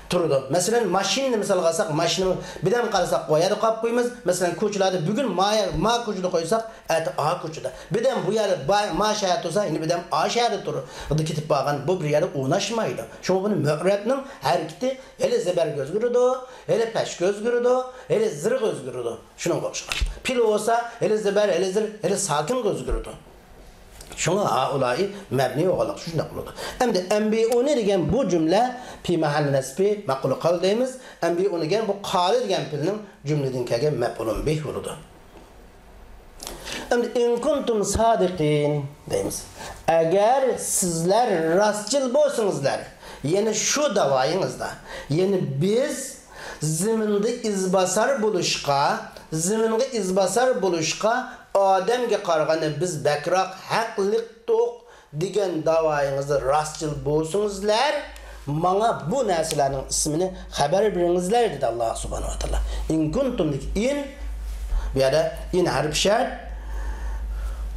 turadi. Masalan, mashinani misal alsak, mashinani birden qarasak qo'yadi, qo'yib qo'ymiz. Masalan, ko'chalarda bugun ma ko'chada qo'ysak, ati A ko'chada. Birden bu yerde ma shahar tursa, yine birden A shaharda turadi. Buni ketib qolgan, bu bir yerde o'ynashmaydi. Şoň buni mu'rabning hareketi hele zeber gözgürüdü, hele peş gözgürüdü, hele zir gözgürüdü. Şuna o'xshagan. Pil olsa, hele zeber, hele zir, hele sakin gözgürüdü. Şuna haulai mebni olarak şuna qıldı. Endi enbiuni degan bu cümle fi mahalli nasbi maqul qal deymiz. Enbiuni degan bu qali degan filning cümleden kelgan maf'ulun bih bo'ladi. Endi in kuntum sadiqin deymiz. Agar sizlar rastçıl bo'lsingizlar, yani şu davayingizda, yani biz ziminde izbasar buluşqa, Ademge qaraganda biz bakroq haqliq to'q degan davoyingizni rastçıl bo'lsingizlar, mana bu narsalarning ismini xabar beringizlar dedi Alloh subhanahu va taolo. In kuntum in bu yerda in harf shart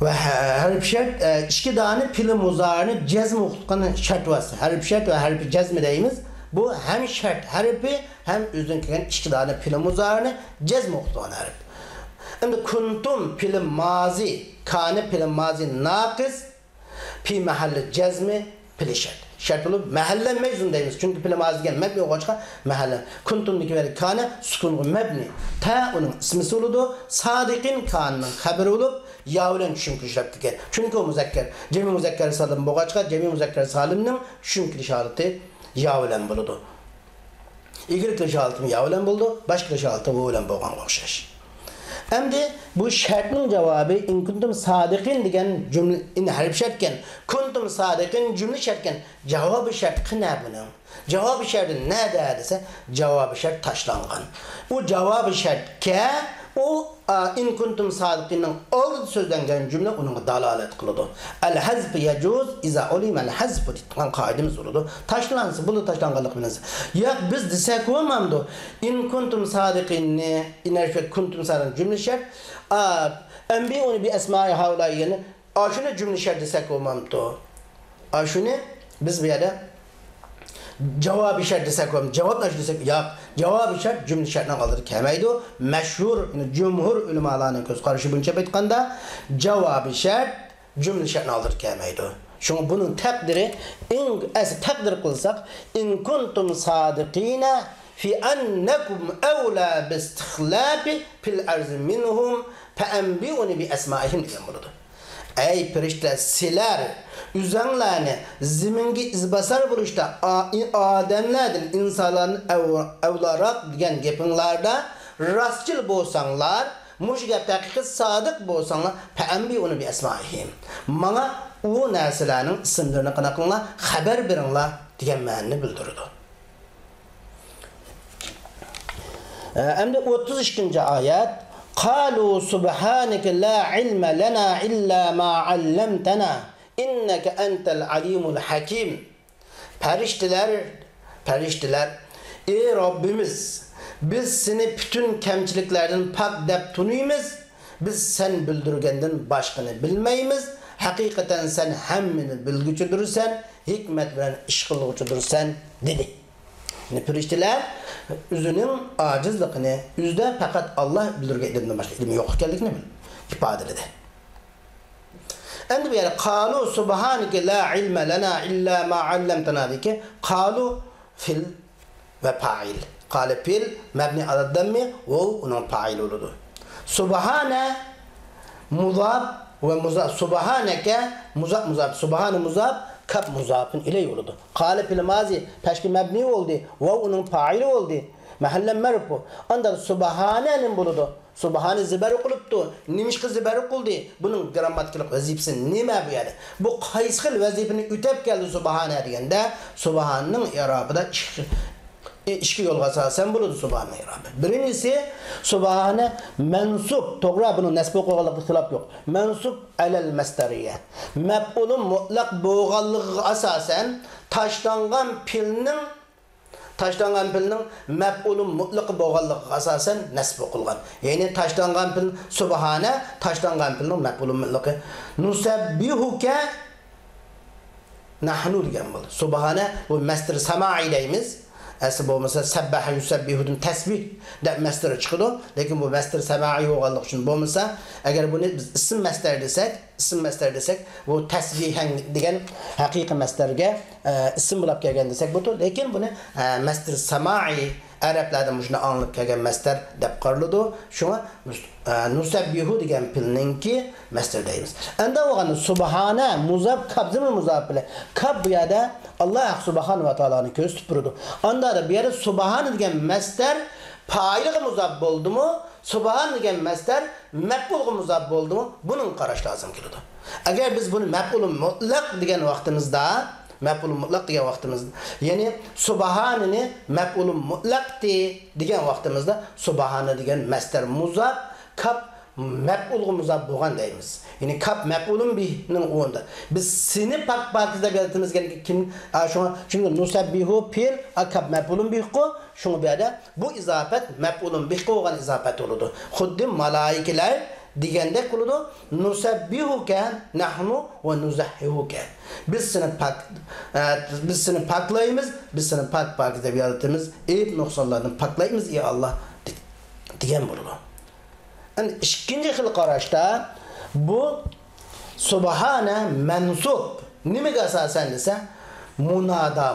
ve harf shart ikki dani fil muzarni jazm o'qitgan shart vasi. Harf shart ve harf jazm deymiz. Bu hem shart harfi hem o'zidan kelgan ikki dani fil muzarni jazm o'qitgan harf. Endi kuntum fi'l mazi, kana fi'l mazi naqis, fi mahalli jazmi fi'l shart. Shart bo'lib mahallanmay deymiz. Chunki fi'l mazi degan mabni o'qishqa mahallan. Kuntumniki va kana sukun mabni. Ta uning ismi bo'ladi. Sadiqin kanning xabari bo'lib, ya bilan tushuntirib kelgan. Chunki o muzakkar, jami muzakkar salim bo'lg'achqa, jami muzakkar salimning tushuntirish holati ya bilan bo'ladi. Igrik holati ya bilan bo'ldi, boshqa holati bu bilan bo'lganga o'xshash. Endi bu şartning javobi in kuntum sadiqin degan jumla in harf shartken, kuntum sadiqin jumla shartken, javobi shart qina buni. Javobi shart nada desa, javobi shart tashlangan. U javobi shartga o in kuntum sadiqinning old so'zlangan jumla uning dalolat qiladi. Al hazf yajuz iza ulima al hazf degan qoidamiz bo'ladi. Tashlansa, bunu tashlanganlik bilan. Ya biz desak bo'lmamdi. In kuntum sadiqinni in harf kuntum sadiqin jumla shart. Enbiuni bi asma'i haulaini ashuni jumla shart desak bo'lmamdi. Ashuni biz bu yerda cevabı şart desek var. Cevap nasıl desek? Ya cevabı şart cümle şartından kaldırır kelmeydi. Meşhur cumhur ulemalarının göz karşı bunca aytganda cevabı şart cümle şartından kaldırır kelmeydi. Şunu bunun takdiri takdir kılsak in kuntum sadiqina fi annakum awla bi istihlabi fil arz minhum fa anbi'uni bi asma'ihim diyen burada. Ey perişte siler üzənlərini zimingi izbasar buluşda ademlerden insanların evlarak diyen gepinlarda rastçıl bolsanlar, muş gepte hakiki sadık bolsanlar, pe'embi onu bir esmaihim. Mana o nərsələrin isimlerini qanaqınla haber verinla diyen məni bildirdi. Hem de 32. ayet قالوا سبحانك لا علم لنا إلا ما علمتنا إنك أنت العليم الحكيم. Periştiler, ey Rabbimiz, biz seni bütün kemçiliklerden pak dep tunuymiz, biz sen bildirgenden başkını bilmeyimiz, hakikaten sen hemmini bilgüçüdürsen, hikmet veren iş kılgıçüdürsen dedi. Periştiler üzünün acizliğini, yüzde fakat Allah bildirgenden başka ilmi yok geldikini ifade edildi. Endi bir yere qalu subhaneke la ilme lana illa ma allamtana deki qalu fil ve fa'il. Qali fil mabni ala dammi o onun faili oludu. Subhane muzab ve muzab. Subhaneke muzab. Subhane muzab kap muzabın ile yoludu. Qali fil mazi peşki mabni oldu. Ve onun faili oldu. Mahallen merfu. Anda subhane'nin buludu. Subhane zibari qulubdu. Nimişki zibari quldu. Bunun grammatiklik vazifesi nima bu yani? Bu qaysi xil vazifani ötep geldi subhane degende subhane'nin i'rabida ikki yo'lga asosan bo'ladi subhane i'robi. Birincisi subhane mansub. To'g'ri, buni nasb qo'yganlikda ixtilof yo'q. Mansub alal masdariya. Maf'ulun mutlaq bo'lganligiga asosan tashlangan filning maf'ulun mutlaq bo'lganligiga asosan nasb qilgan. Ya'ni tashlangan fil subhane, tashlangan filning maf'ulun mutlaqi. Nusabbihuka nahnu degan bo'ldi. Subhane bu masdar sama'i deymiz. Asli bo'lmasa sabbaha yusabbihudun tasbih deb masdar chiqadi. Lekin bu masdar sama'i bo'lganligi uchun bo'lmasa, agar buni biz ism masdar desak, bu tasbihan degan haqiqiy masdarga ism bo'lib kelgan desak bo'di. Lekin buni masdar sama'i Araplarda shuni anglab kelgan masdar deb qaraladi. Shunga nusabbihu degan filninki masdar deymiz. Endi o'g'ani subhana muzab kabzimi muzab bilan kab bu yerda Allah subhanahu va taoloni ko'z turdi. Onda da bir yere subhana degan masdar fa'ilga muzab bo'ldimi? Subhan degan masdar maf'ulga muzab bo'ldimi? Bunun qarash lozim keladi. Agar biz buni maf'ulun mutlaq degan vaqtimizda ya'ni subhanini maf'ulun mutlaqti degan vaqtimizda subhana degan masdar muzab kap maf'ulga muzab bo'lgan deymiz. Ya'ni kap maf'ulun bihning o'rnida. Biz seni pak-pakizda belirtimizga kim shunga nusabbihu fil akab maf'ulun bihqu shunga bu yerda bu izofat maf'ulun bihqu bo'lgan izofat bo'ladi. Xuddi malaikalar deganda qiladi nusabbihuka nahnu va nuzahhihuka. Biz seni paklaymiz, biz seni pak-pakizda belirtimiz, ayb nuqsonlarni paklaymiz ey Allah degan bo'ladi. Yani ikkinchi xil qarashda bu subhana mansub nimaga asosan desa munada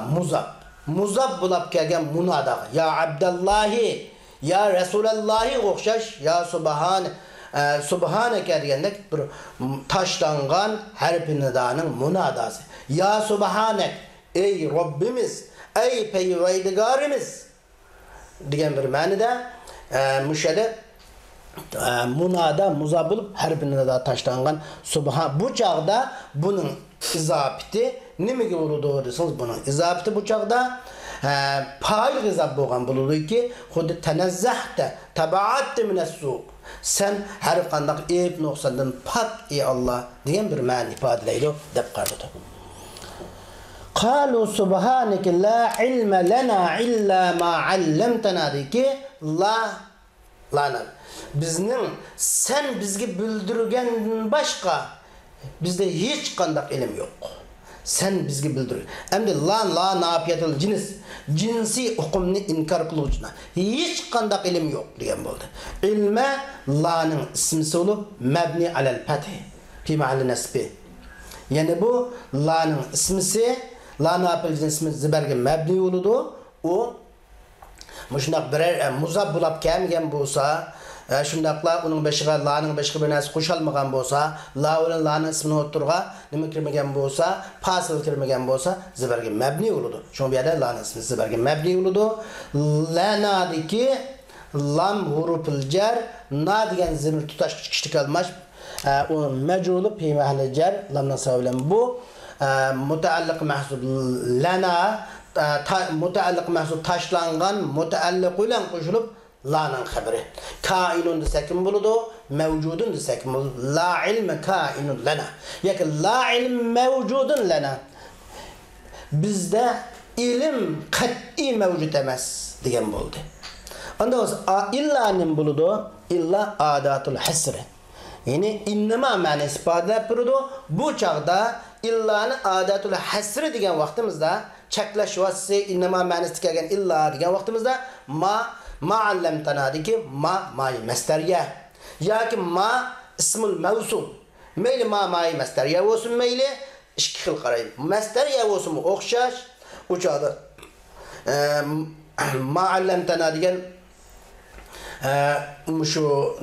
muzab bo'lib kelgan munada ya abdallahi ya rasulallahi o'xshash ya subhanaka deganda bir tashlangan harfi nidaning munadasi ya subhanak ey Robbimiz ey Peygamberimiz degan bir ma'noda mushada munada muzab bo'lib harfini da tashlangan subhan bu chaqda buning izofati nimaga bo'ladi desangiz buning izofati bu chaqda fa'il izof bo'lgan bo'ladi-ki xuddi tanazzahta tabaatta min as-suq sen har qanday ayb nuqsondan pak ey Allah degan bir ma'no ifodalaydi deb qaradi. Qalu subhanaka la ilma lana illa ma 'allamtana deki lana bizning sen bizga bildirgandan boshqa bizda hech qanday ilm yo'q. Sen bizga bildir. Endi la nafiyatul jinsi hukmni inkar qiluvchi hech qanday ilm yo'q degan bo'ldi. Ilma laning ismisi bo'lib mabni alal fath fi mahalli nasbi. Ya'ni bu laning ismisi la nafil ismi zibarga mabni bo'ladi. U mushunaq birer muzab bo'lib kelmagan bo'lsa shundaqla uning beshiga laning beshiga bir narsa qo'shilmagan bo'lsa, la bilan laning ismini o'tirga nima kirmagan bo'lsa, fasil kirmagan bo'lsa, zibarga mabni bo'ladi. Shu bu yerda laning ismi zibarga mabni bo'ladi. Lanadiki lam hurufil jar na degan zimir tutash kichik kalmash u majruli fi mahalli jar lamdan bilan bu mutaalliq mahsub lana mutaalliq mahsub tashlangan mutaalliq bilan qo'shilib la'nın haberi. Kainun desekim buludu, mevcudun desekim buludu. La ilme kainun lana. Yani la ilm mevcudun lana. Bizde ilim kat'i mevcut emez diyen buldu. Ondan sonra illa'nın buludu, illa adatul hasri. Yani innema manası ifade yapıyordu. Bu çağda illa'nın adatul hasri diyen vaktimizde çeklaş vasısı innema manası kelgen illa diyen vaktimizde ma allamtanadiki ma'yı masdariya yoki ma ismul mavsul meyli ma'yı masdariya olsun meyli ikki xil qaraydi masdariya olsun o'xshash o'chadi ma'allamtana degan şu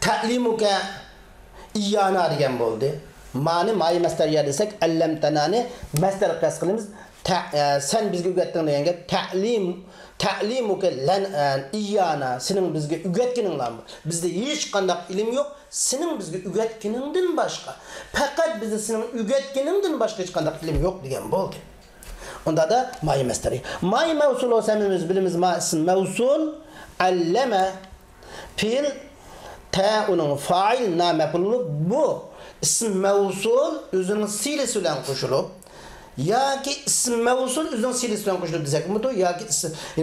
ta'limuka iyana degan bo'ldi. Ma'ni ma'i masdariya desak, allamtanani masdar qas qilamiz. Sen bizga o'rgatding deganga ta'limuka lan iyana, sening bizga o'rgatganinglar. Bizda hech qanday ilm yo'q, sening bizga o'rgatganingdan boshqa. Faqat bizda sening o'rgatganingdan boshqa hech qanday ilm yo'q degan bo'ldi. Onda da ma'i masdari. Ma'i mavsul olsanız bilimiz ma ism mavsul allama fiil ta onun fail na mef'ul bu ism mavsul özünün silesi bilen qo'shilib yoki ism mavsul özünün silesi bilen qo'shilib desak bu yoki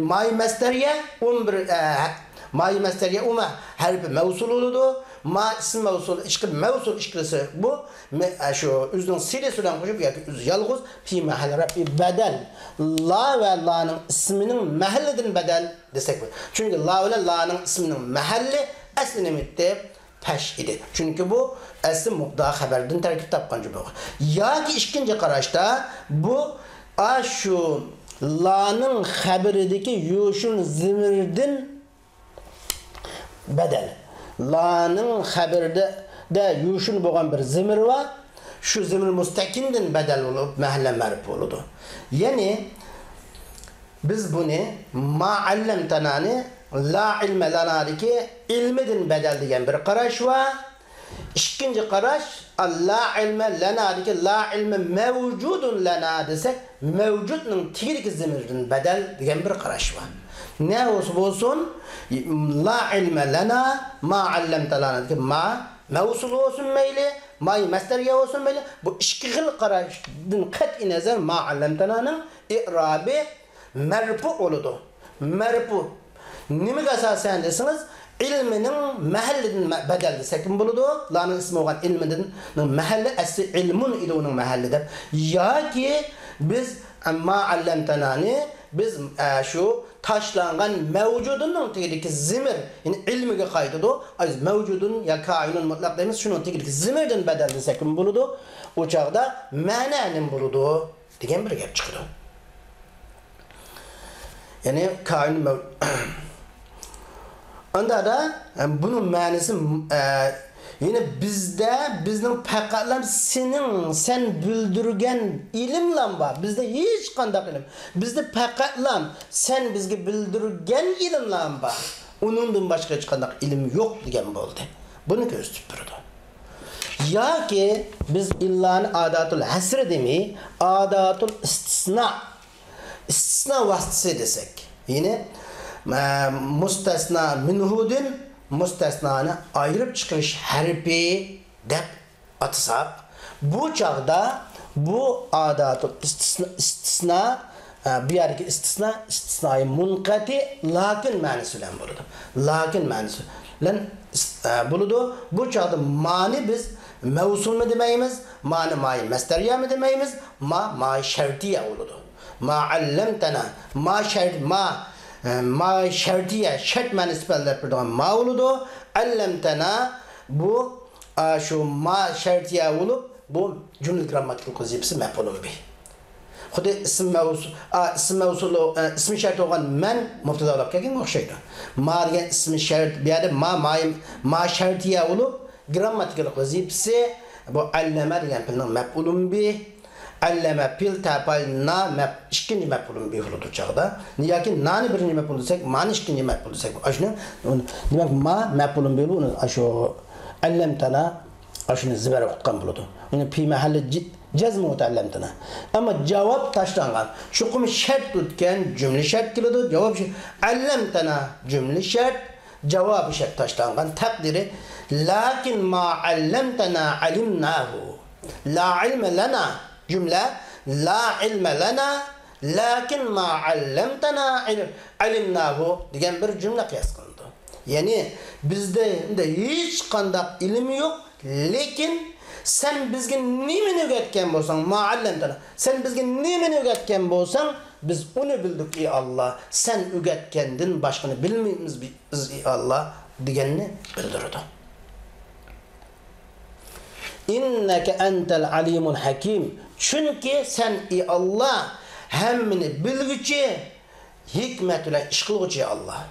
ma'i masdariya 11 ma'i masdariya uma harfi mavsul oludu. Ma ism mavsul ishqil mavsul ishqilisi bu şu özünün silesi bilen qo'shib yoki öz yalğız fi mahal rafi badal la ve la'nın isminin mahallidan badal desek bu. Çünkü la ve la'nın isminin mahalli aslini mitte peş idi. Çünkü bu asli muqda haberden terkip tapkan cümle. Yoki ikinci qarashda bu şu la'nın haberideki yuşun zimirden badal. La'nın haberde de yuşun bo'lgan bir zimir var. Şu zimir mustakindan badal olup mahalle marif oludu. Yani biz bunu ma'allamtanani la ilme lanadaki ilmidin badal degan bir qarash var. İkinci qarash la ilme lanadaki la ilme mevcudun lana desek mevcudun tigirki zimirden badal degan bir qarash var. Ne olsun la ilme lana ma allamta lana ma mevsul olsun meyli ma'i masdariya olsun meyli bu iki xil qarashdan qat'i nazar ma allamta lana'nın i'rabi merfu oludu. Merfu nimaga asosan desiniz ilminin mahallidin badal desek buludu. La'nın ismi olan ilminin mahalli asli ilmun ile onun mahalli deb yoki biz ma allamtanani biz şu taşlangan mevcudunun tegideki zimir yani ilmiga qaytıdı. Az mevcudun ya kainun mutlaq deymiz. Şunun tegideki zimirden badal desek buludu. O çağda ma'nanin buludu degan bir gap chiqdi. Yani kainun onda da bunun ma'nisi yine bizde bizning faqatlam sen bildirgen ilimlan var. Bizde hiç qanday ilim. Bizde faqatlam sen bizga bildirgen ilimlan var. Unundan başqa hech qanday ilim yo'q degan bo'ldi. Buni ko'rsatib turdi. Yoki biz illan adatul hasr demey, adatul istisna vasıtası desek. Yine mustasna minhudin mustasnani ayırıp çıkış harfi deb atsak bu çağda bu adatul istisna bir yerki istisnai munqati lakin ma'nisi bilan bo'ladi. Lakin ma'nisi bilan buludu. Bu çağda ma'ni biz mevsul mu demeyimiz, ma'ni ma'i masdariya mı demeyimiz, ma'i şartiya oludu. Ma allamtana ma şartiye şart manisi belirler bir ma oludu. Allamtana bu şu ma şartiye olup bu cümle gramatik vazifesi mef'ulun bih. Xuddi ism mevsul ismi şart olan men mubtada olib kelgan o'xshaydi. Ma degan ismi şart bu yerda ma şartiye olup gramatik vazifesi bu allama degan filning mef'ulun bih. Allama pil tapal na map ikinci mef'ulun bih oludu çağda. Niyaki nani birinci mef'ul desek, mani ikinci mef'ul desek. Aşını demek ma mef'ulun bih onu aşo allamtana aşını zibara tutkan buludu. Yani pi mahalli cezm allamtana. Ama cevap taşlangan. Şukum şart tutken cümle şart kilodu. Cevap allamtana cümle şart, cevabı şart taşlangan. Takdiri lakin ma allamtana alimnahu. La ilme lana cümle la ilme lana lakin ma allamtana alimnahu degan bir cümle qiyas qilindi. Yani bizde hiç qanday ilim yok, lekin sen bizga nimani o'rgatgan bo'lsang, ma allamtana. Sen bizga nimani o'rgatgan bo'lsang, biz uni bildik ey Allah. Sen o'rgatgandan boshqani bilmaymiz biz ey Allah deganni bildirdi. İnneke entel alimul hakim. Çünkü sen ey Allah hemmini bilgüçi hikmet bilen iş kılgıcı Allah.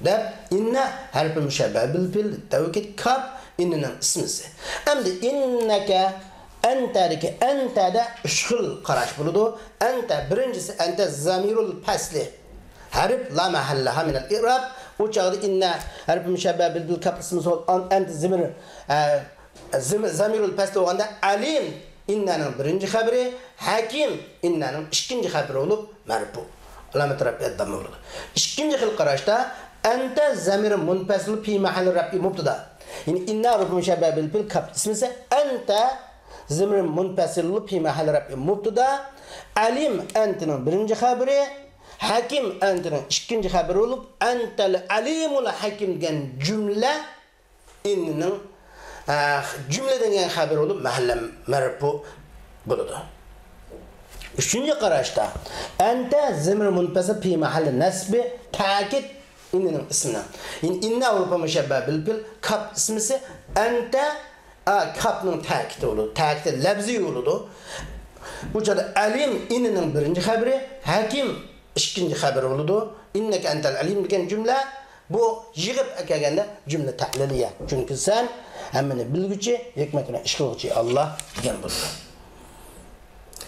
Dep inne harfi müşebbeh bil fil tevkid kap inninin ismisi. Endi inneke entedeki entede ışkıl karaş buludu. Ente birincisi ente zamirul pesli. Harf la mahallaha minel i'rab. O çağda inne harfi müşebbeh bil kap ismisi olan ente zamirul pesli olanda alim innenin birinci haberi, hakim innenin ikinci haberi olup merfu. Alamet Rabbi eddamı olur. İkinci hıl karışta ente zamir munfasil fi mahalli Rabbi mubtada. Yani inna rufu müşebbeh bil fil kap ismi ise ente zamir munfasil fi mahalli Rabbi mubtada. Alim entenin birinci haberi, hakim entenin ikinci haberi olup entel alimul hakim gen cümle inninin cümleden gen haberi olup mahalle merfu buludu. Üçüncü karışta ente zamir munfasil fi mahalli nasbi takit inninin ismine. İnne Avrupa müşebbeh bil fil kap ismisi ente kapның takiti olur. Takiti lafzi oldu. Bu çağda alim inninin birinci haberi, hakim ikinci haberi oldu. İnneke entel alim degan cümle bu yığıp ekegende cümle tahliliye. Çünkü sen hemmeni bilgüçi, hikmetine iş kılgıcı Allah degan buldu.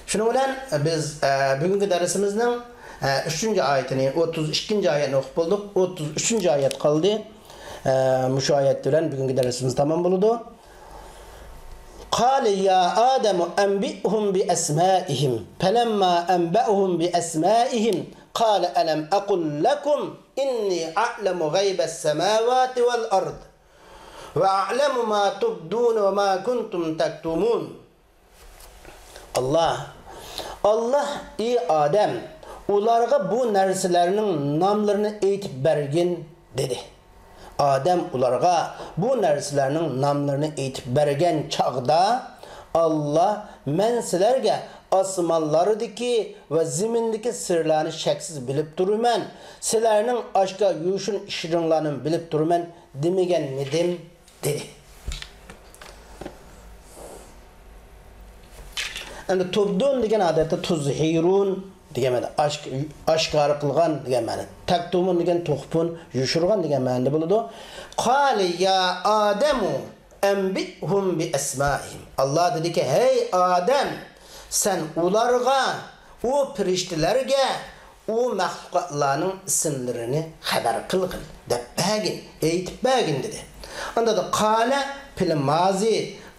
Şunun bilen biz bugünkü dersimizin 3. ayetini 32. ayetini okup bulduk. 33. ayet kaldı. Şu ayet bilen bugünkü dersimiz tamam buldu. قال يا آدم أنبئهم بأسمائهم فلما أنبأهم بأسمائهم قال ألم أقل لكم إني أعلم غيب السماوات والأرض وأعلم ما تبدون وما كنتم تكتمون. Allah ey Adem ularga bu narsalarning namlarini aytib bergin dedi. Adem ularga bu narsalarning namlarini aytib bergan chaqda Allah men sizlarga osmonlardagi va zimindagi sirlarni shaksiz bilib turman. Sizlarning oshga yushin ishiringlarni bilib turman demaganmidim dedi. Endi tubdun degan odatda tuzhirun degan ma'no, oshkor qilgan degan ma'no. Taktumun degan to'qpun, yushirgan degan ma'noda bo'ladi. Qali ya Adamu anbihum bi asma'ihim. Allah dediki, hey Adem, sen ularga, o firishtalarga, o mahluqotlarning ismlarini xabar qilgin, deb bagin, aytib bagin dedi. Onda da qala fil mazi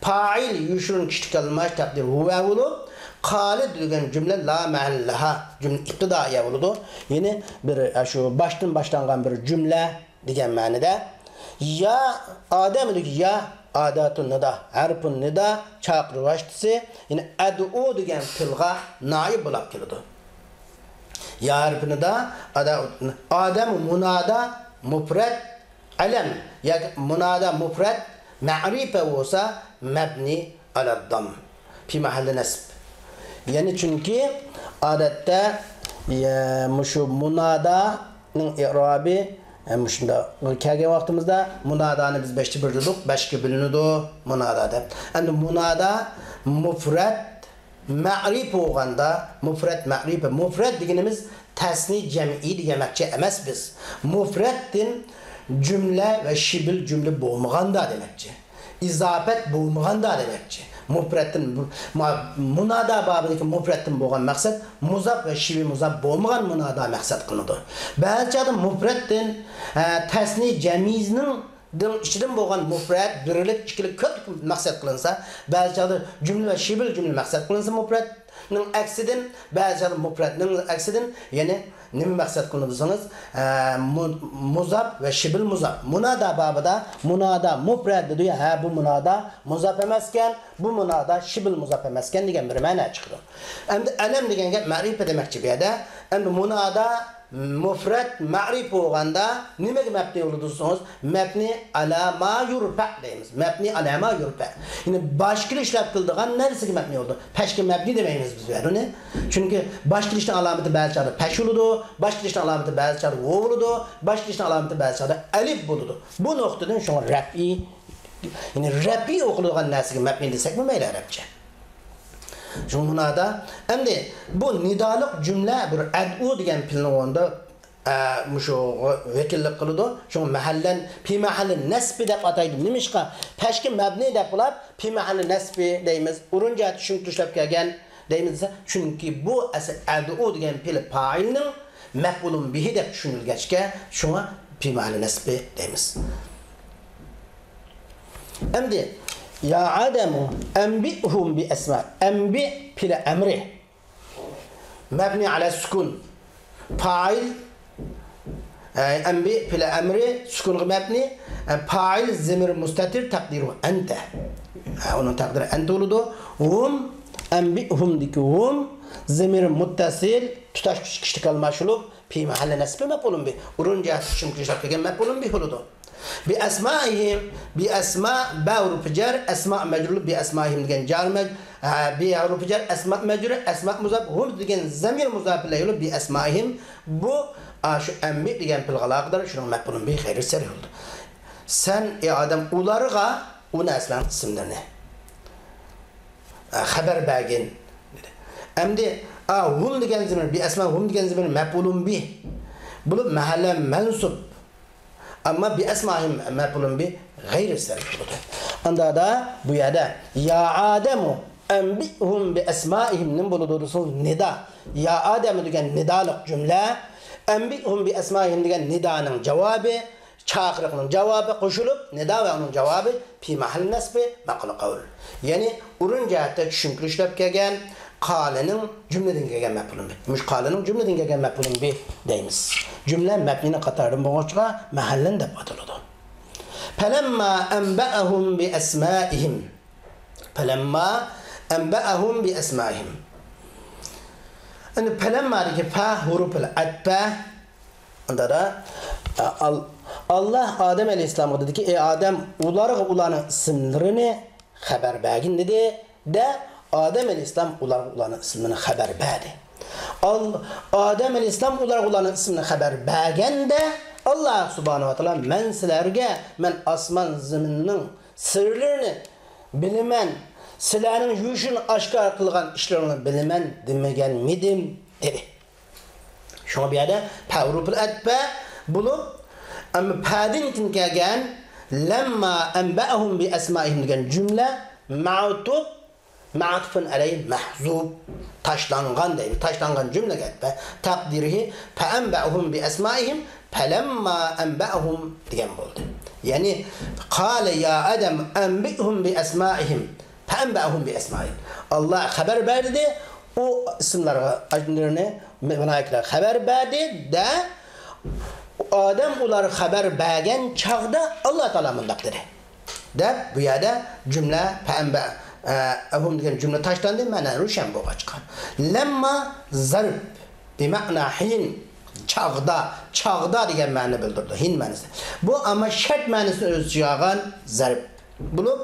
fa'il yushurun kichik kalma taqdir huwa olup qali degan cümle la mahallaha cümle iktidaiye oludu. Yine bir şu baştan başlangan bir cümle degan ma'noda ya Adem dedi ya adatun nida harfun nida chaqirish vositasi yine adu degan tilga noib bo'lib keladi. Ya harfi nida Adem munada mufrad alam ya munada mufrad ma'rifa olsa mebni ala dam fi mahalli nasb. Yani çünkü adette şu munada'nın i'rabi şunda kelgen vaktimizde munada'nı biz 5'te böldük, 5'e bölünüdü munada deb. Endi munada mufrad ma'rif bo'lganda mufrad ma'rifa mufrad deganimiz tasni jam'i demakchi emas biz. Mufraddin cümle ve şibil cümle bo'lmaganda demakchi. İzafet bo'lmaganda demakchi. Mufraddin munada babidagi mufraddin bo'lgan maqsad muzaf va shibi muzaf bo'lmagan munada maqsad qilinadi. Ba'zida mufraddin tasni jamizning ichidan bo'lgan mufrad birlik ikkilik ko'p maqsad qilinsa, ba'zida jumla va shibil jumla maqsad qilinsa mufradning aksidan, ba'zida mufradning aksidan, ya'ni nima maqsad qilinsangiz muzaf va shibil muzaf. Munada babida munada mufrad dedi, ha bu munada muzaf emaskan, bu munada shibil muzaf emaskan degan bir ma'no chiqdi. Endi alam degan gap ma'rifa demakchi bu yerda. Endi munada mufrad ma'rif bo'lganda nimaga mabni bo'ladi desangiz, mabni ala ma yurfa deymiz. Mabni ala ma yurfa. Ya'ni boshqa ishlab qildigan narsaga mabni bo'ldi. Pashga mabni demaymiz biz buni. Chunki boshqa ishning alomati ba'zida pash bo'ladi, boshqa ishning alomati ba'zida vav bo'ladi, boshqa ishning alomati ba'zida alif bo'ladi. Bu nuqtadan shunga rafi, ya'ni rafi o'qilgan narsaga mabni desak bo'lmaydi arabcha. Şunada endi bu nidalık cümle bir ad'u degan pilni onda mushu vakillik qiladi. Shu mahallan fi mahallin nasbi deb ataydi. Nimishqa pashki mabni deb qilib fi mahalli nasbi deymiz. Urunja tushuntirib kelgan deymiz. Chunki bu ad'u degan pil fa'ilning maf'ulun bihi deb tushunilgachga shunga fi mahalli nasbi deymiz. Endi ya adamu anbi'hum bi asma. Anbi pil amri mabni ala sukun. Fa'il أنبي في الأمر سكون مبني فاعل زمير مستتر تقديره أنت هنا تقدر أنت ولده هم أنبئهم ديك هم زمير متصل تتاش كشتكال مشلوب في محل نسب مفعول به ورنجا شم كشتكال مفعول به ولده بأسمائهم بأسماء باور فجر أسماء مجرور بأسمائهم ديك جار باور فجر أسماء مجرور أسماء مضاف هم ديك زمير مضاف له بأسمائهم bu şu emmi degan pilg'alaqdir şunun maf'ulun bi xeyri sari oldu. Sen adam ularga o naslan ismlarini xabar bergin dedi. Endi hum degan zamir bi asma hum degan zamir maf'ulun bi bu mahalle mansub ama bi asma'him maf'ulun bi xeyri sari oldu. Onda da bu yerda ya adamu enbihum bi asma'ihim nin buluduğu nida ya adamu degan nidalık cümle enbihum bi asma'ihim degan nidanın cevabı çağırıqның cevabı qoşulup nida ve onun cevabı fi mahall nasbi maqul qawl. Yani urun cihatte tushuntirishlar kelgan qalaning jumladan kelgan maf'ulun bi. Mush qalaning jumladan kelgan maf'ulun bi deymiz. Jumla mabnini qatoridan bo'lg'achqa mahallan deb ataladi. Falamma anba'ahum bi asma'ihim. Falamma anba'ahum bi asma'ihim. Yani pelemmadaki fa huruful atba onda da Allah Adem Aleyhisselam'a dedi ki ey Adem ularning isimlerini haber bergin dedi de Adem Aleyhisselam ularning ismini haber berdi. Adem Aleyhisselam ularning ismini haber bergende Allah Subhanahu wa taala men sizlarga men osmon zaminning sirlarini bilaman sizlarning yuşun aşkar qilgan ishlarini bilaman demagan midim dedi. Şuna bir yerde pavrupul atba bulup ama padin kelgan lamma anba'ahum bi asma'ihim degan cümle ma'tufun alay mahzub taşlangan deydi. Taşlangan cümle geldi. Takdirihi fa anba'ahum bi asma'ihim falamma anba'ahum degan bo'ldi. Yani qala ya adam anbi'hum bi asma'ihim فأنبأهم بأسمائهم Allah haber verdi o isimlerine adlarını melaikeler haber verdi de Adem ular haber bergen çağda Allah Teala mundaq dedi. De bu yerda cümle فأنبأهم degan cümle taşlandı mana ro'shan bo'lib chiqqan. Lamma zarb bi ma'na hin çağda degan ma'ni bildirdi. Hin ma'nosi. Bu ama şart ma'nosini o'z ichiga olgan zarb bo'lib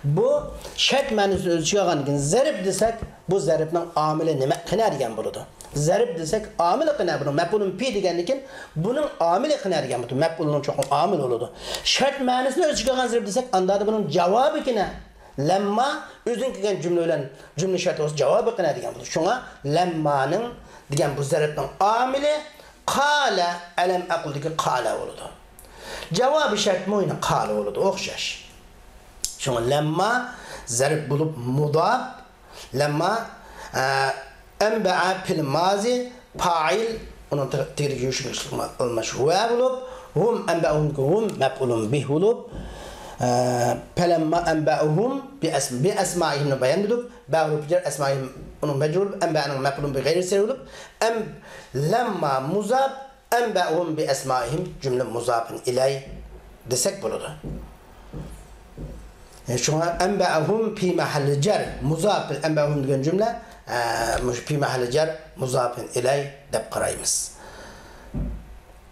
bu şart ma'nosini o'z ichiga olgan zarb desak bu zarbning omili nima qina degan bo'ladi. Zarb desak omili qina bo'ladi. Maf'ulun fi deganlikin buning omili qina degan bo'ladi. Maf'ulun cho'qim omil bo'ladi. Şart ma'nosini o'z ichiga olgan zarb desak anda buning javobi qina. Lamma o'zing kelgan jumla bilan jumla sharti o'z javobi qina degan bo'ladi. Shunga lammaning degan bu zarbning omili qala alam aqul degan qala bo'ladi. Javobi shart mo'yna qala bo'ladi. O'xshash. Şuna lemma zarb bulup mudaf lemma enba'a fil mazi fa'il onun tekrar yuşmuş olmuş ve bulup hum enba'hum hum maf'ulun bih bulup felemma enba'hum bi asma'ihim bayan bulup ba'u jar asma'ihim onun mecrur enba'nın maf'ulun bi gayri seri bulup lemma muzaf enba'hum bi asma'ihim cümle muzafın ilay desek buludu. Şuna enba'ahum fi mahalli jar muzaf enba'ahum degan cümle fi mahalli jar muzafin ilay deb qaraymiz.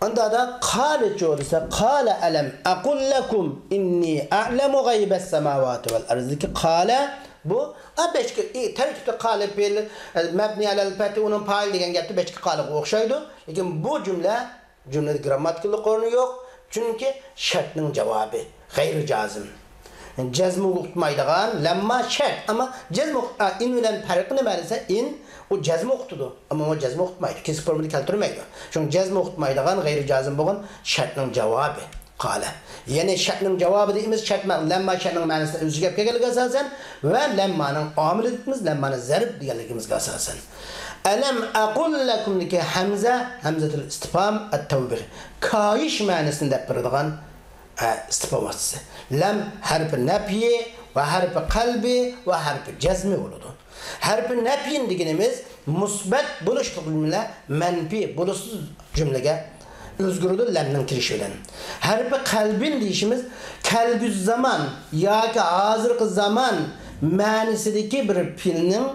Onda da qala jo'risa qala alam aqul lakum inni a'lamu g'aybas samawati vel ardi ki qala bu beşki tarkibde qala bil mabni alal fati onun fail degan gapni beşki qala o'xshaydi. Lekin bu cümlede grammatikal o'rni yo'q. Çünkü şartning javobi g'ayri jazim. cezmi uqtmaydigan lemma şart ama cezmi in bilen farkı nima desa in o cezmi uqtudu ama o cezmi uqtmaydi kesik formunu keltirmeydi. Çünkü cezmi uqtmaydigan gayri cazim bo'lgan şartning javobi qala. Yani şartning javobi deymiz şartman lemma şartning ma'nosida o'ziga kelganligiga asosan va lemmaning omili deymiz lemmani zarb deganligimizga asosan. Alam aqul lakum deki hamzatul istifham at-tawbih. Kayish ma'nosini deb beradigan istifham vasitasi. Lam harfi nafiy ve harfi kalbi ve harfi cezmi bo'ladi. Harfi nafiy deganimiz musbat bo'lishli jumla, manfi bo'lishsiz jumlaga özgürlüğü lemnin kirişi bilen. Harfi kalbin deyişimiz kelgüz zaman yoki hozirgi zaman ma'nosidagi bir pilning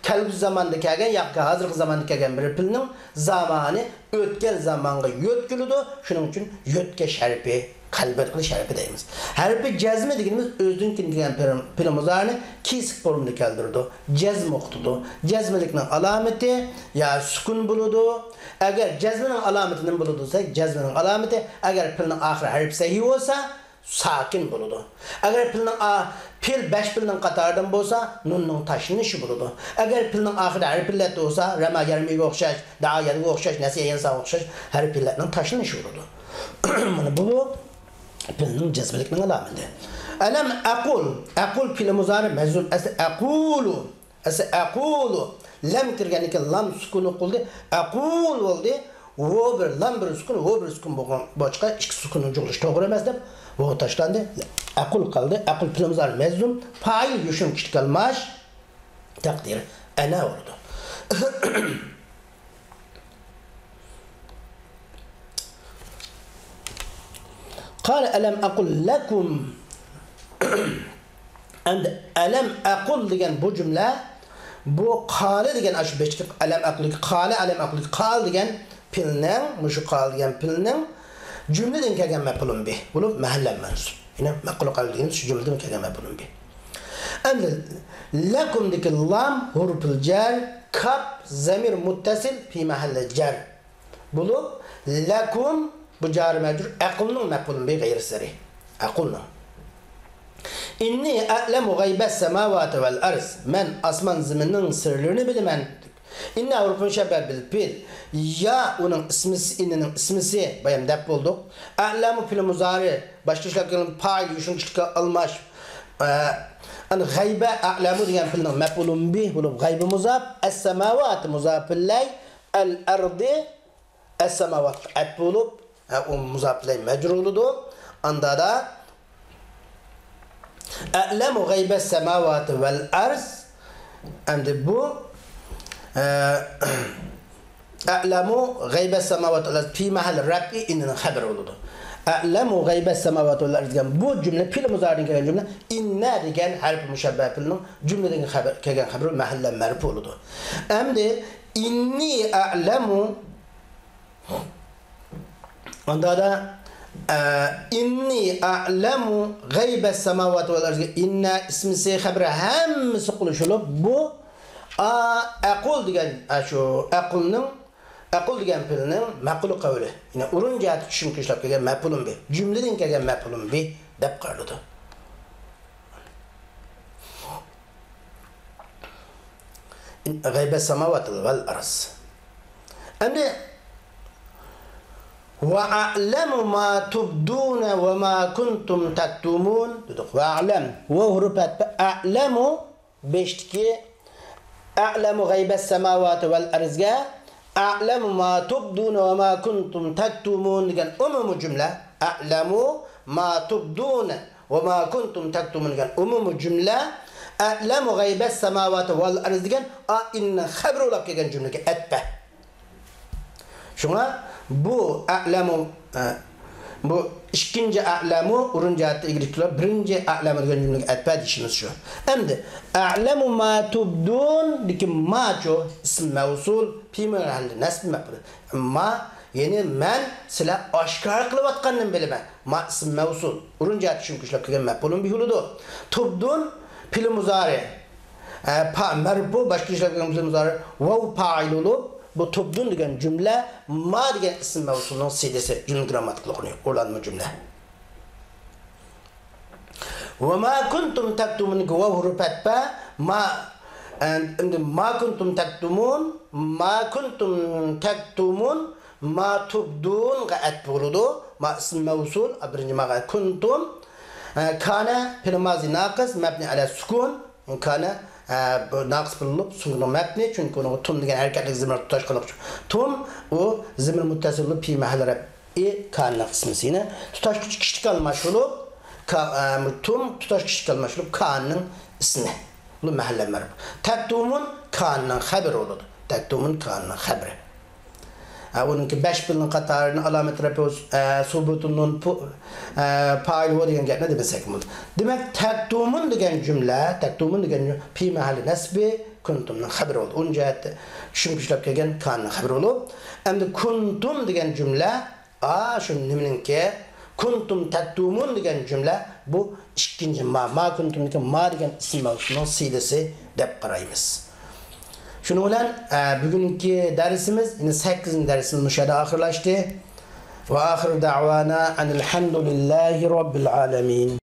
kelgüz zamanda kelgan yoki hozirgi zamanda kelgan bir pilning zamani o'tgan zamonga yo'tkiladi. Shuning uchun yo'tga sharfi qalbatli sharfi deymiz. Harfi jazmi deganimiz o'zidan kelgan pil muzarni kesik formada keltirdi. Jazm o'qitdi. Jazmlikning alomati ya sukun bo'ladi. Agar jazmning alameti nima bo'ladi desak, jazmning alameti agar pilning oxiri harf sahih bo'lsa, sakin bo'ladi. Agar pil 5 pilning qatoridan bo'lsa, nunning tashlanishi bo'ladi. Agar pilning oxiri harf illat bo'lsa, rama yarmiga o'xshash, da'oyaga o'xshash, nasiya yansa o'xshash harf illatning tashlanishi bo'ladi. Mana bu pilning jazmlikning alameti. Alam aqul pil muzari mazum aqulu lam kirganiki lam sukunu qildi. Aqul bo'ldi. Wo bir lam bir sukun, wo bir sukun bo'lgan. Boshqa ikki sukunni jug'ilish to'g'ri emas deb wo tashlandi. Aqul qildi. Aqul filimzar mazlum fa'il yushun kichik kalmash taqdir ana bo'ldi. قال ألم أقل لكم and ألم أقل degan bu cümle bu qali degan aş beşlik alam aqlik qali alam aqlik qal degan pilning mushu qal degan pilning jumladan kelgan maf'ulun bih bo'lib mahallan mansub. Yine maqul qal degan shu jumladan kelgan maf'ulun bih. And lakum degan lam hurful jar kaf zamir muttasil fi mahalli jar bo'lib lakum bu jar majrur aqlning maf'ulun bih g'ayri sari aqlning İnni a'lemu gaybes semavati vel arz. Men asman zeminin sırlarını bilemem. İnni Avrupa'nın şebel bil pil. Ya onun ismisi, inninin ismisi bayam dep bulduk. A'lemu fil muzari. Başka şekilde pay yuşun çıkı almış. An gaybe a'lemu diyen filnin mef'ulun bih bulup gaybe muzab. Es-semavati muzab fillay. El-ardi es-semavati et bulup. O muzab fillay mecruludu. Anda da A'lemu gaybes semavati vel arz. Endi bu a'lemu gaybes semavati vel arz fi mahal rafi innin haber oldu. A'lemu gaybes semavati vel arz degan bu cümle fil muzaridan kelgan cümle inna degan harf mushabbah filning cümleden kelgan xabar mahallan marfu oldu. Endi inni a'lemu onda da inni a'lamu gaybes semavati vel arz inna ismisi xabri hammasi qilishilib bu aqul degan shu aqul degan filning maqul qavli yine urun jihati tushuntirishlar kelgan maf'ulun bi jumladan kelgan maf'ulun bi deb qaraladi. Gaybes semavati vel arz endi وَأَعْلَمُ مَا تُبْدُونَ وَمَا كُنْتُمْ تَكْتُمُونَ وَأَعْلَمُ وَهُرُبَتْ أَعْلَمُ beştiki أَعْلَمُ غَيْبَ السَّمَاوَاتِ وَالْأَرْضِ أَعْلَمُ مَا تُبْدُونَ وَمَا كُنْتُمْ تَكْتُمُونَ degan umum cümle أَعْلَمُ مَا تُبْدُونَ وَمَا كُنْتُمْ تَكْتُمُونَ degan umum cümle أَعْلَمُ غَيْبَ السَّمَاوَاتِ وَالْأَرْضِ degan inna xabar olab kelgan cümlege etbe. Şuna bu a'lamu bu ikinci a'lamu urun jihatda egriklab birinchi a'lamu degan jumlaga atba deyishimiz shu. Endi a'lamu ma tubdun degan ma cho ism mavsul fi mahalli nasb maf'ul. Ma yani men sizlar oshkor qilayotganini bilaman. Ma ism mavsul urun jihatda tushuntirishlar kelgan maf'ulun bihi bo'ladi. Tubdun fil muzari pa marfu boshqa ishlar kelgan fil muzari vav fa'il bo'lib bu tubdun degan cümle ma degan ism mavsulning sidasi jumla grammatik o'rlanma cümle. Ve ma kuntum taktumun vav hurufetbe ma ma kuntum taktumun ma kuntum taktumun ma tubdun ga'at buludu ma ism mevsul birinci ma kuntum kana fi'l mazi naqis mebni ala sukun kana naqis bulunup sukun mebni çünkü onu tum degan hareketlik zimir tutaş qılıp tum o zimir muttasil bulup pi mahal kana ismisine tutaş kişilik almaş olup tum tutaş kişilik almaş olup kanın ismi bu mahalle merhaba taktumun kanın haber olur taktumun kanın haberi onunki 5 bilin qatarını alamet rapos subutunun fail o degan gapni demasek bu. Demek taktumun degan cümle, taktumun degan pi mahalli nasbi kuntumning xabari oldu. Onun jihatda tushuntirib kelgan kanning xabari olib, endi kuntum degan cümle shu nimaninki kuntum taktumun degan cümle bu ikkinchi ma kuntumniki ma degan ism mavzuning silasi deb qaraymiz. Şunu bilan bugungi darsimiz, yine 8. darsimiz mushada oxirlashdi. Va oxir da'vana alhamdulillahi robbil alamin.